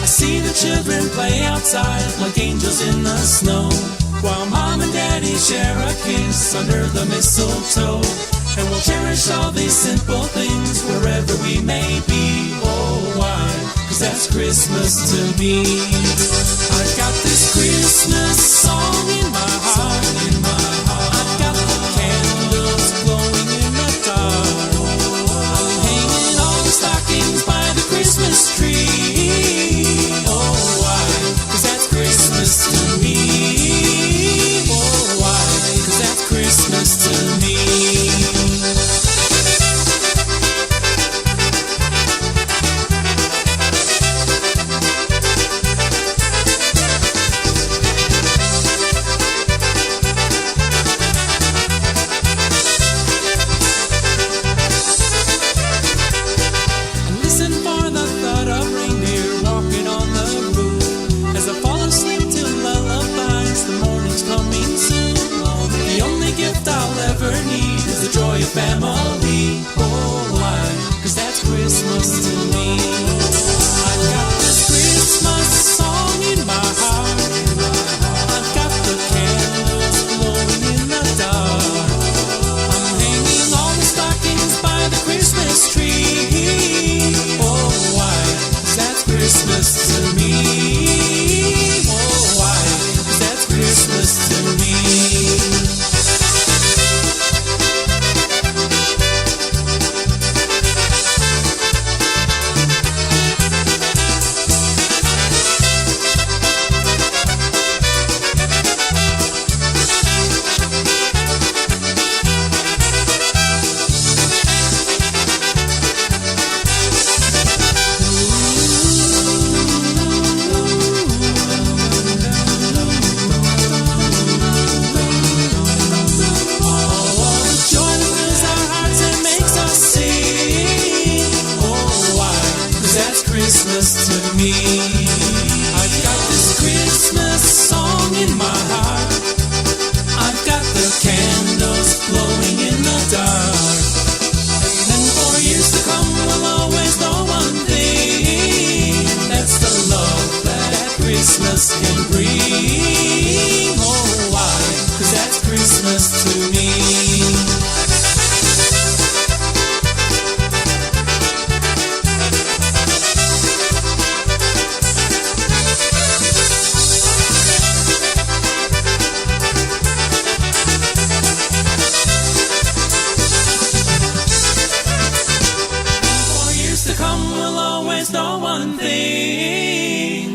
I see the children play outside like angels in the snow, while Mom and Daddy share a kiss under the mistletoe. And we'll cherish all these simple things wherever we may be. Oh, why? 'Cause that's Christmas to me. I've got this Christmas song in my heart. I've got the candles glowing in the dark. I'm hanging all the stockings by the Christmas tree. Oh, why? family. Oh, why? 'Cause that's Christmas to me. I've got this Christmas song in my heart. I've got the candles glowing in the dark. I'm hanging all the stockings by the Christmas tree. Oh, why? 'Cause that's Christmas to me. Oh, why? 'Cause that's Christmas to me. Christmas to me. I've got this Christmas song in my heart. I've got the candles glowing in the dark. And for years to come we'll always know one thing. That's the love that Christmas can bring. Oh, why? 'Cause that's Christmas to me.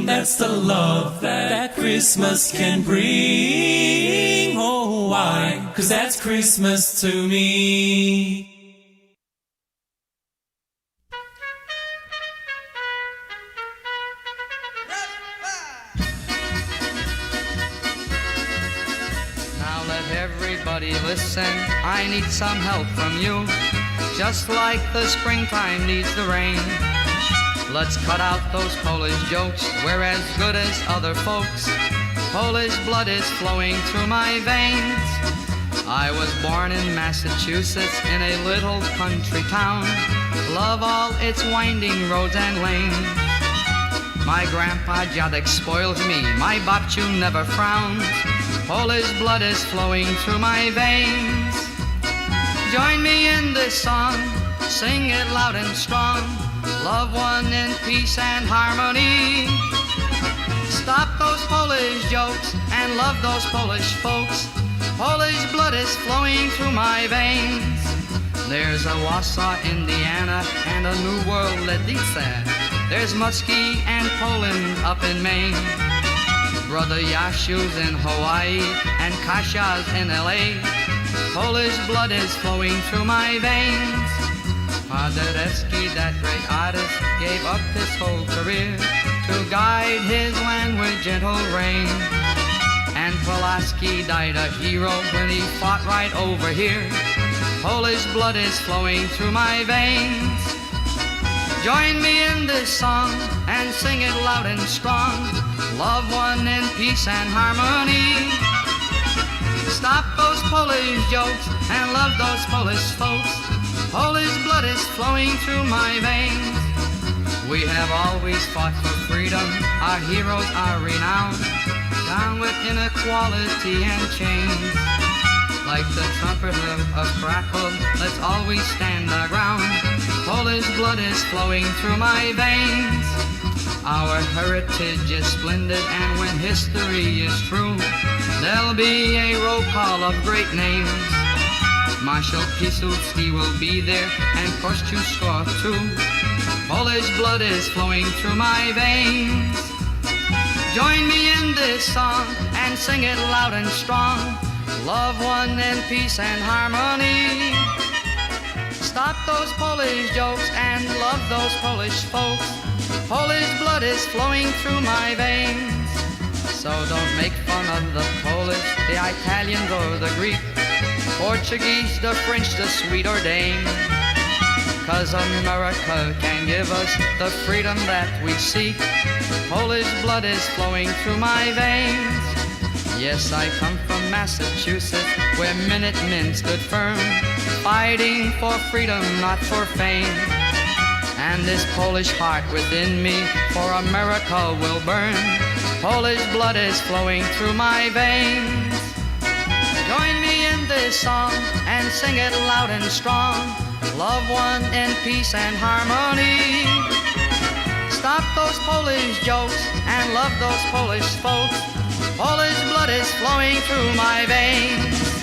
That's the love that Christmas can bring. Oh, why? 'Cause that's Christmas to me. Now let everybody listen, I need some help from you. Just like the springtime needs the rain. Let's cut out those Polish jokes, we're as good as other folks. Polish blood is flowing through my veins. I was born in Massachusetts in a little country town. Love all its winding roads and lanes. My grandpa Jadek spoils me, my babciu never frowns. Polish blood is flowing through my veins. Join me in this song, sing it loud and strong. Love one in peace and harmony. Stop those Polish jokes and love those Polish folks. Polish blood is flowing through my veins. There's a Warsaw, Indiana, and a New World Ledice. There's Muskie and Poland up in Maine. Brother Yashu's in Hawaii and Kasha's in LA. Polish blood is flowing through my veins. Paderewski, that great artist, gave up his whole career to guide his land with gentle rain. And Pulaski died a hero when he fought right over here. Polish blood is flowing through my veins. Join me in this song and sing it loud and strong. Love one in peace and harmony. Stop those Polish jokes and love those Polish folks. Polish blood is flowing through my veins. We have always fought for freedom, our heroes are renowned. Down with inequality and change. Like the trumpet of Krakow, let's always stand our ground. Polish blood is flowing through my veins. Our heritage is splendid, and when history is true, there'll be a roll call of great names. Marshal Piłsudski will be there, and Kościuszko too. Polish blood is flowing through my veins. Join me in this song and sing it loud and strong. Love one in peace and harmony. Stop those Polish jokes and love those Polish folks. Polish blood is flowing through my veins. So don't make fun of the Polish, the Italians or the Greek, Portuguese, the French, the Swede or Dane. 'Cause America can give us the freedom that we seek. Polish blood is flowing through my veins. Yes, I come from Massachusetts, where Minutemen stood firm, fighting for freedom, not for fame. And this Polish heart within me for America will burn. Polish blood is flowing through my veins. Join me in this song and sing it loud and strong. Love one in peace and harmony. Stop those Polish jokes and love those Polish folks. Polish blood is flowing through my veins.